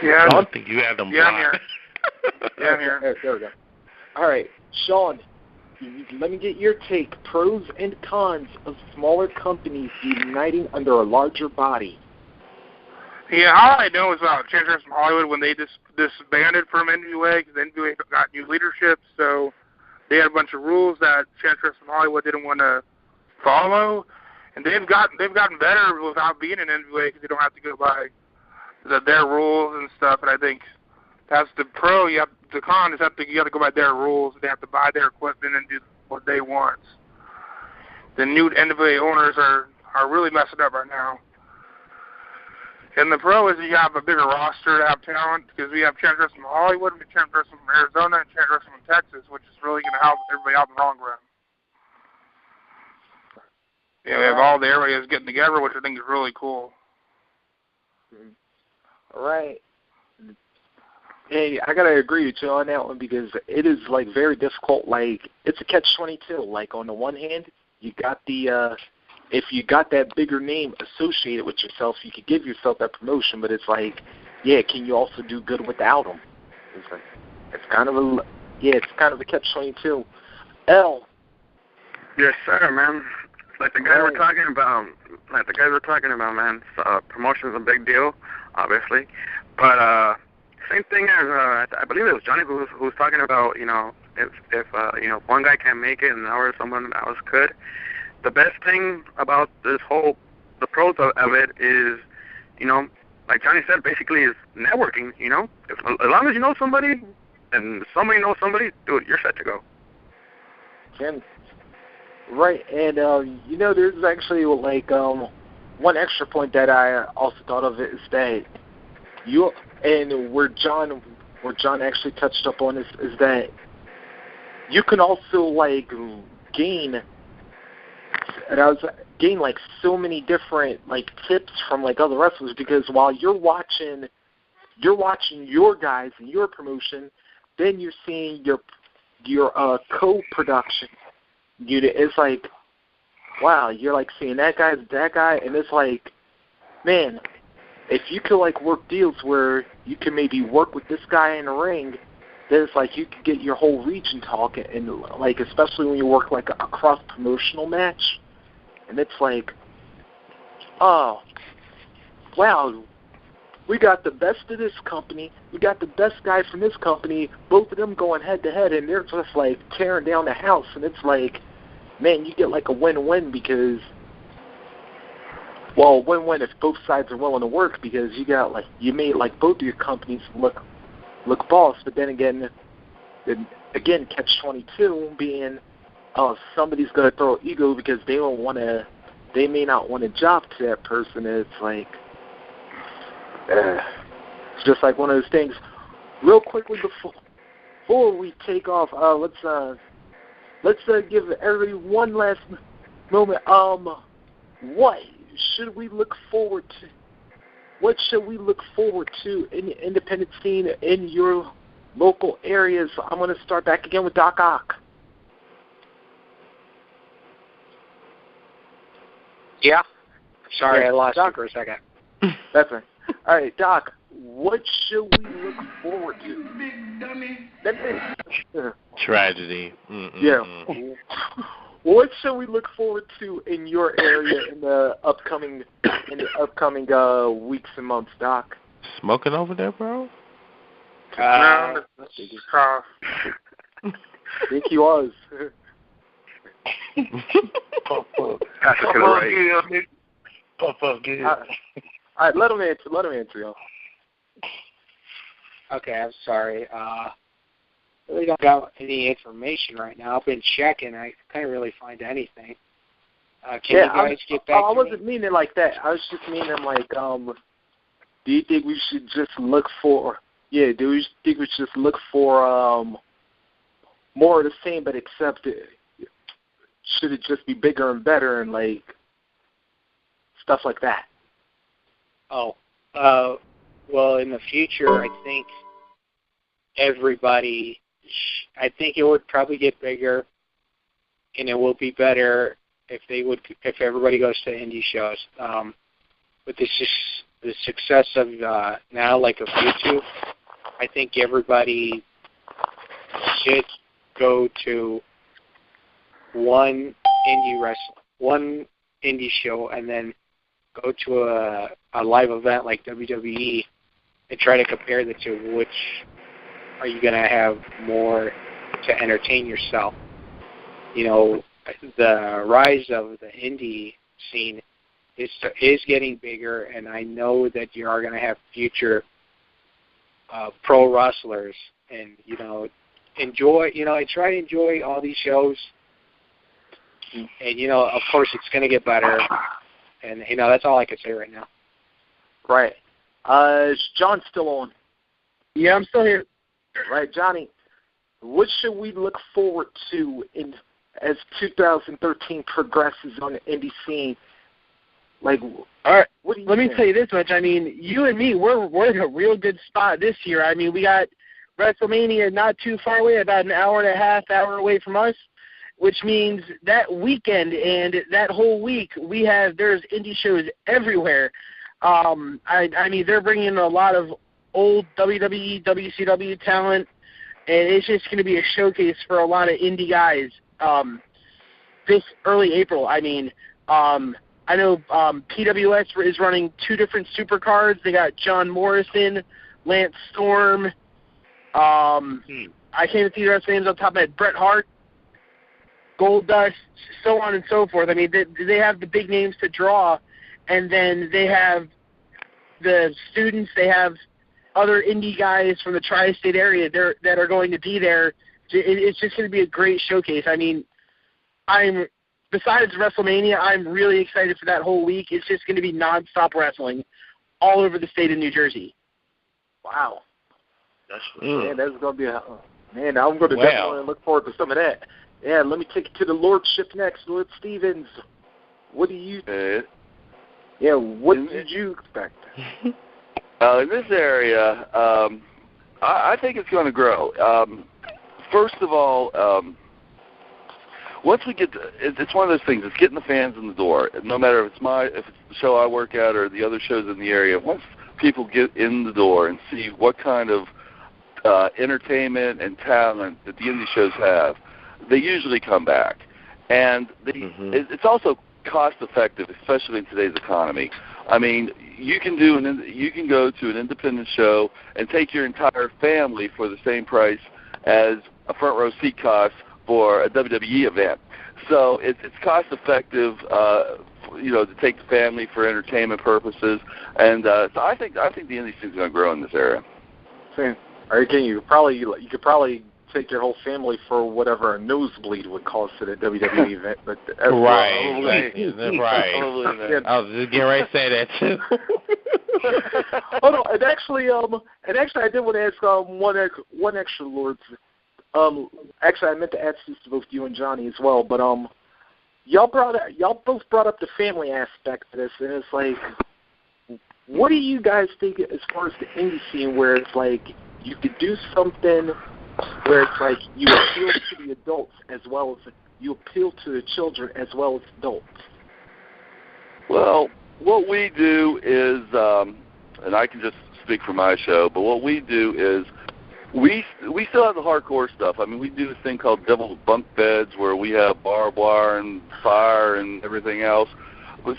Yeah, I think you had them yeah, I'm blocked. here. Yeah, I'm here. There we go. All right, Sean, let me get your take. Pros and cons of smaller companies uniting under a larger body. Yeah, all I know is about Transfers from Hollywood when they disbanded from NWA because NWA got new leadership, so they had a bunch of rules that Transfers from Hollywood didn't want to follow, and they've gotten better without being in NWA because they don't have to go by their rules and stuff. And I think that's the pro. The con is you have to go by their rules. They have to buy their equipment and do what they want. The new NWA owners are really messing up right now. And the pro is you have a bigger roster to have talent because we have Trent from Hollywood, we have Trent from Arizona, and Trent from Texas, which is really going to help everybody out in the long run. Yeah, we have all the areas getting together, which I think is really cool. All right. Hey, I gotta agree with you on that one because it is like very difficult. Like it's a catch-22. Like on the one hand, you got the if you got that bigger name associated with yourself, you could give yourself that promotion. But it's like, yeah, can you also do good without them? It's kind of a catch-22. L. Yes, sir, man. Like the guys were talking about, man. Promotion is a big deal, obviously, but same thing as I believe it was Johnny who was talking about, you know, if one guy can't make it and someone else could. The best thing about the pros of it is, you know, like Johnny said, basically is networking. You know, as long as you know somebody and somebody knows somebody, dude, you're set to go. Right, and you know, there's actually like one extra point that I also thought of is that where John actually touched up on is that you can also like gain like so many different like tips from like other wrestlers because while you're watching your guys and your promotion, then you're seeing your co-production unit. It's like, wow, you're like seeing that guy, and it's like, man, if you could like work deals where you can maybe work with this guy in the ring, then it's like you could get your whole region talking, and like especially when you work like a cross promotional match, and it's like, oh, wow, we got the best of this company, we got the best guy from this company, both of them going head to head, and they're just like tearing down the house, and it's like, man, you get like a win-win because. Well, win-win if both sides are willing to work because you made like both of your companies look boss, but then again catch-22 being somebody's gonna throw ego because they may not want a job to that person. It's like it's just like one of those things. Real quickly before we take off, let's give everybody one last moment. What should we look forward to? What should we look forward to in the independent scene in your local areas? I'm going to start back again with Doc Ock. Yeah. Sorry, I lost you for a second. That's right. All right, Doc, what should we look forward to? Tragedy. Yeah. What should we look forward to in your area in the upcoming weeks and months, Doc? Smoking over there, bro? No, I think he was. That's a good right. All right, let him answer, y'all. Okay, I'm sorry. Really don't got any information right now. I've been checking. I can't really find anything. Can you guys get back to me? I wasn't meaning like that. I was just meaning like, do you think we should just look for? Yeah, do you think we should just look for more of the same, but except should it just be bigger and better and like stuff like that? Oh, well, in the future, I think everybody I think it would probably get bigger, and it will be better if everybody goes to indie shows. With the success of now, like of YouTube, I think everybody should go to one indie show, and then go to a live event like WWE and try to compare the two. Which are you going to have more to entertain yourself? You know, the rise of the indie scene is getting bigger, and I know that you are going to have future pro wrestlers, and I try to enjoy all these shows, and of course it's going to get better, and that's all I can say right now. Right. Is John still on? Yeah, I'm still here. Right, Johnny. What should we look forward to as 2013 progresses on the indie scene? Like, all right. What do you Let me think? tell you this much. I mean, you and me, we're in a real good spot this year. I mean, we got WrestleMania not too far away, about an hour and a half away from us, which means that weekend and that whole week there's indie shows everywhere. I mean, they're bringing in a lot of old WWE, WCW talent, and it's just going to be a showcase for a lot of indie guys this early April. I mean, I know PWS is running 2 different supercards. They got John Morrison, Lance Storm. I can't even see the rest of the names on top of my head. Bret Hart, Goldust, so on and so forth. I mean, they have the big names to draw, and then they have the students. They have other indie guys from the tri-state area that are going to be there. It's just going to be a great showcase. I mean, besides WrestleMania, I'm really excited for that whole week. It's just going to be nonstop wrestling all over the state of New Jersey. Wow. That's Man, that's going to be man, I'm going to definitely look forward to some of that. Yeah, let me take it to the Lordship next. Lord Stevens, what do you what did you expect? In this area, I think it's going to grow. First of all, once we get it's one of those things. It's getting the fans in the door. No matter if it's the show I work at or the other shows in the area. Once people get in the door and see what kind of entertainment and talent that the indie shows have, they usually come back. And it's also cost effective, especially in today's economy. I mean, you can go to an independent show and take your entire family for the same price as a front row seat costs for a WWE event. So it's cost effective, to take the family for entertainment purposes, and so I think the indie scene is going to grow in this area. Or you could probably take your whole family for whatever a nosebleed would cost at a WWE event, but right. I was just getting ready to say that too. Hold on, and actually, I did want to ask one extra, Lords. Actually, I meant to ask this to both you and Johnny as well, but y'all both brought up the family aspect of this, and it's like, what do you guys think as far as the indie scene, where it's like you could do something where it's like you appeal to the adults as well as you appeal to the children as well as adults? Well, what we do is, and I can just speak for my show, but what we do is we still have the hardcore stuff. I mean, we do this thing called Devil's Bunk Beds where we have barbed wire and fire and everything else.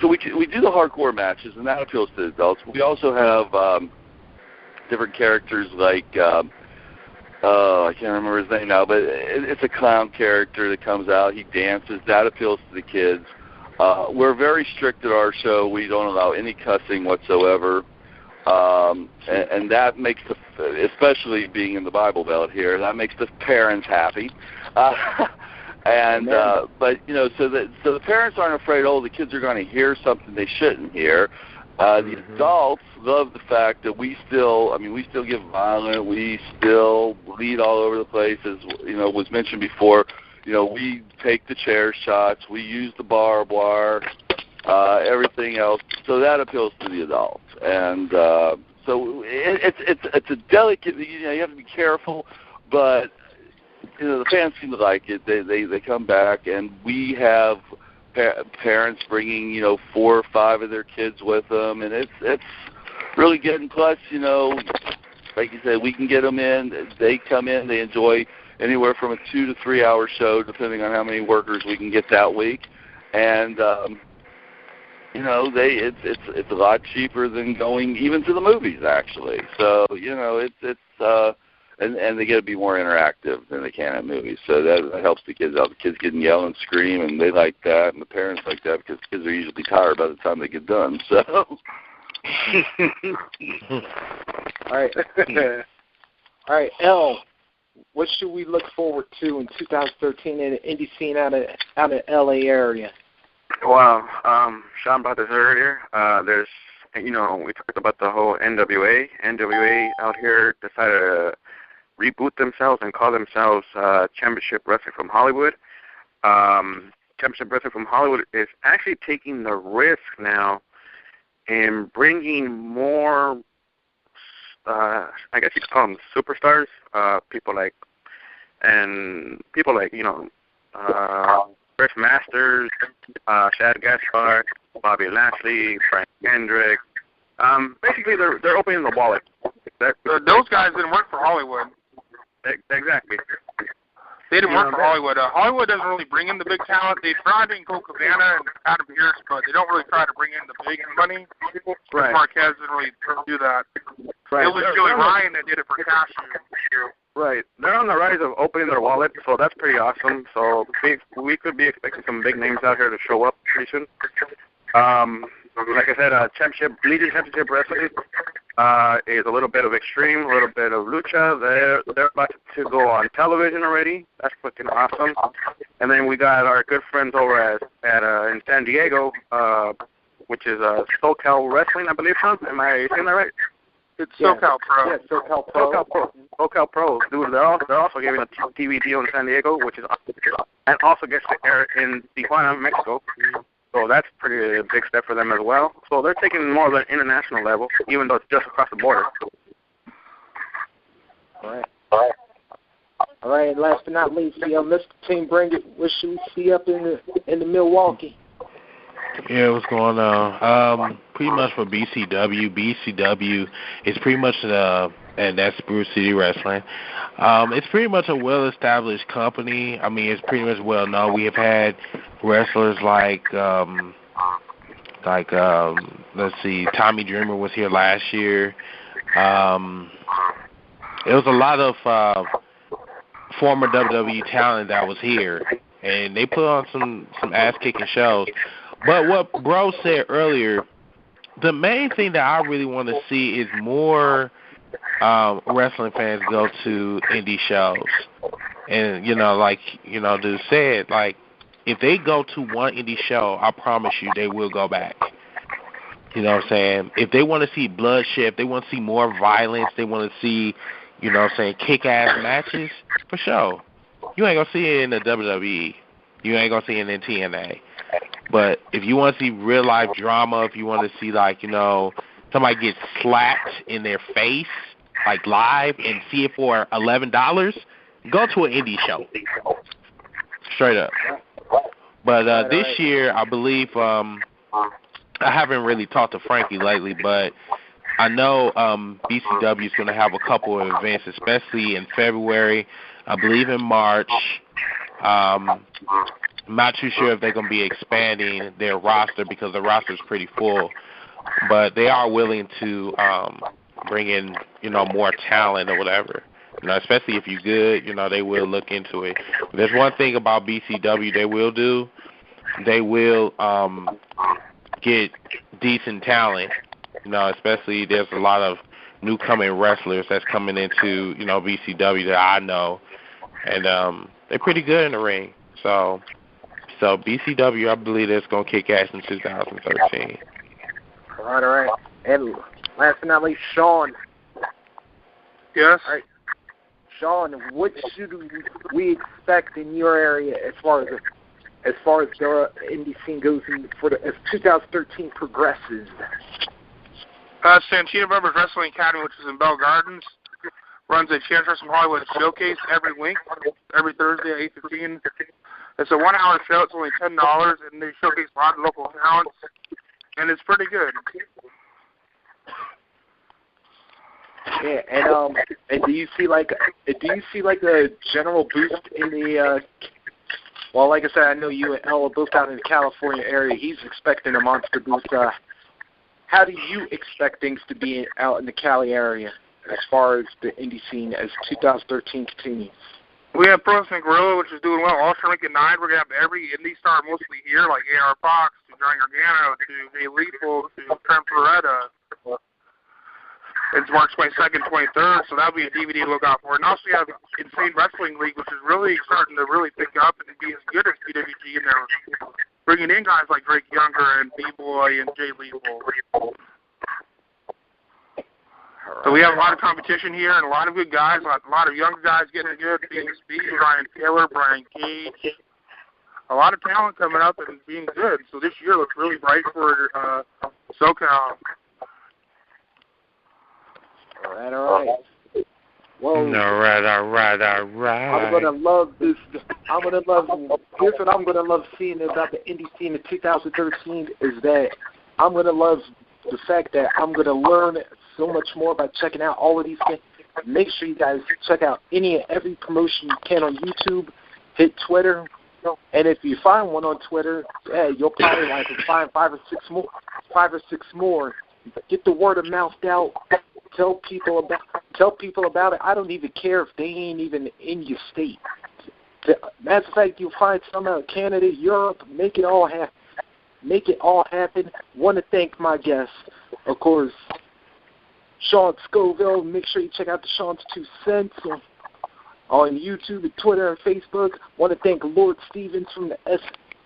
So we do the hardcore matches, and that appeals to adults. We also have different characters like, I can't remember his name now, but it's a clown character that comes out. He dances. That appeals to the kids. We're very strict at our show. We don't allow any cussing whatsoever. And that makes especially being in the Bible Belt here, that makes the parents happy. But so the parents aren't afraid. The kids are going to hear something they shouldn't hear. The adults love the fact that we still get violent. We still bleed all over the place, as was mentioned before. We take the chair shots. We use the barbed wire. Everything else. So that appeals to the adults, and so it's a delicate. You have to be careful, but the fans seem to like it. They come back, and we have parents bringing 4 or 5 of their kids with them, and it's really good. And plus, like you said, we can get them in. They come in. They enjoy anywhere from a 2 to 3 hour show, depending on how many workers we can get that week. And it's a lot cheaper than going even to the movies, actually. So and they get to be more interactive than they can at movies. So that helps the kids out. The kids get and yell and scream, and they like that, and the parents like that because the kids are usually tired by the time they get done. So. All right, L. What should we look forward to in 2013 in the indie scene out of LA area? Well, Sean brought this earlier. There's, we talked about the whole NWA. NWA out here decided to reboot themselves and call themselves Championship Wrestling from Hollywood. Championship Wrestling from Hollywood is actually taking the risk now in bringing more, I guess you could call them superstars, people like Chris Masters, Shad Gaspard, Bobby Lashley, Frank Kendrick. Basically, they're opening the wallet. Those guys didn't work for Hollywood. Exactly. They didn't work for Hollywood. Hollywood doesn't really bring in the big talent. They try to Colt Cabana and Adam Pearce, but they don't really try to bring in the big money. Right. Marquez didn't really do that. Right. It was Joey Ryan that did it for cash. Right. They're on the rise of opening their wallet, so that's pretty awesome. So we could be expecting some big names out here to show up pretty soon. Like I said, Legion Championship Wrestling is a little bit of Extreme, a little bit of Lucha. They're about to go on television already. That's freaking awesome. And then we got our good friends over in San Diego, which is SoCal Wrestling, I believe, Sean. Am I saying that right? It's SoCal Pro. Yeah, SoCal Pro. SoCal Pro. Dude, they're also giving a TV deal in San Diego, which is awesome. And also gets to air in Tijuana, Mexico. So that's a pretty big step for them as well. So they're taking more of an international level, even though it's just across the border. All right. And last but not least, Mr. Team Bring It. What should we see up in the Milwaukee? Yeah, what's going on? Pretty much for BCW. BCW is pretty much and that's Bruce City Wrestling. It's pretty much a well-established company. I mean, it's pretty much well known. We have had wrestlers like let's see, Tommy Dreamer was here last year. It was a lot of former WWE talent that was here, and they put on some ass-kicking shows. But what Bro said earlier, the main thing that I really want to see is more wrestling fans go to indie shows. And, dude said, if they go to one indie show, I promise you they will go back. You know what I'm saying? If they want to see bloodshed, if they want to see more violence, they want to see, kick-ass matches, for sure. You ain't going to see it in the WWE. You ain't going to see it in TNA. But if you want to see real-life drama, if you want to see, somebody get slapped in their face, live, and see it for $11, go to an indie show. Straight up. But this year, I believe, I haven't really talked to Frankie lately, but I know BCW is going to have a couple of events, especially in February, I believe in March. I'm not too sure if they're going to be expanding their roster because the roster is pretty full, but they are willing to bring in, more talent or whatever. Especially if you're good, they will look into it. There's one thing about BCW they will do. They will get decent talent, especially there's a lot of new-coming wrestlers that's coming into, BCW that I know, and they're pretty good in the ring. So BCW, I believe that's going to kick ass in 2013. All right. And last but not least, Sean. Yes? All right. Sean, what should we expect in your area as far as the indie scene goes as 2013 progresses? Santino Brothers Wrestling Academy, which is in Bell Gardens. runs a Chantress from Hollywood showcase every week, every Thursday at 8:15. It's a 1-hour show. It's only $10, and they showcase a lot of local talents, and it's pretty good. Yeah, and do you see like a general boost in the? Well, like I said, I know you and El are both out in the California area. He's expecting a monster boost. How do you expect things to be out in the Cali area as far as the indie scene as 2013 continues? We have Pro Wrestling Gorilla, which is doing well. Ultra Link at 9, we're going to have every indie star mostly here, like A.R. Fox, to Johnny Gargano, to Jay Lethal, to Trent Beretta. It's March 22nd, 23rd, so that'll be a DVD to look out for. And also you have Insane Wrestling League, which is really starting to really pick up and be as good as PWG, and they're bringing in guys like Drake Younger and B-Boy and Jay Lethal. So we have a lot of competition here and a lot of good guys, a lot of younger guys getting good, being Speed, Ryan Taylor, Brian Cage. A lot of talent coming up and being good. So this year looks really bright for SoCal. All right. Whoa. All right. I'm gonna love this. Here's what I'm gonna love seeing about the indie scene in 2013 is that I'm gonna love the fact that I'm gonna learn so much more by checking out all of these things. Make sure you guys check out any and every promotion you can on YouTube. Hit Twitter, and if you find one on Twitter, you'll probably like find five or six more. Get the word of mouth out. Tell people about it. I don't even care if they ain't even in your state. Matter of fact, you'll find some out of Canada, Europe. Make it all happen. Want to thank my guests, of course, Sean Scoville. Make sure you check out the Sean's 2 Cents on YouTube and Twitter and Facebook. Want to thank Lord Stevens from the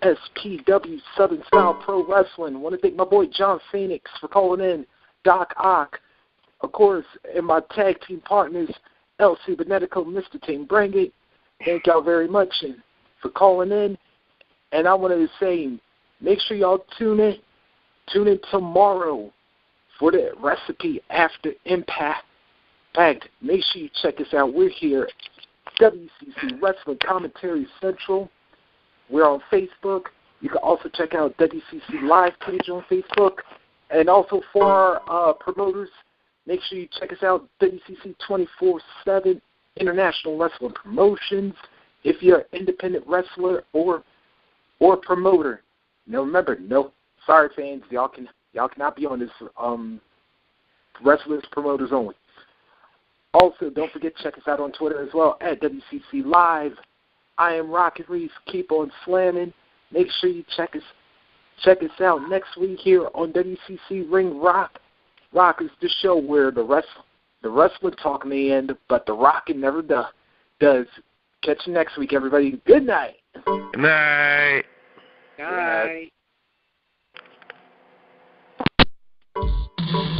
SPW Southern Style Pro Wrestling. Want to thank my boy John Phoenix for calling in. Doc Ock. Of course, and my tag team partners, LC Benetico, Mr. Team Bring It. Thank y'all very much for calling in. And I wanted to say, make sure y'all tune in tomorrow for the Recipe After Impact. Make sure you check us out. We're here at WCC Wrestling Commentary Central. We're on Facebook. You can also check out WCC Live page on Facebook. And also for our promoters, make sure you check us out, WCC 24/7 International Wrestling Promotions. If you're an independent wrestler or promoter, now remember, sorry fans, y'all cannot be on this wrestlers promoters only. Also, don't forget to check us out on Twitter as well at WCC Live. I am Rocket Reese. Keep on slamming. Make sure you check us out next week here on WCC Ring Rock. Rock is the show where the wrestling talk may end, but the rocking never does. Catch you next week, everybody. Good night. Good night. Good night.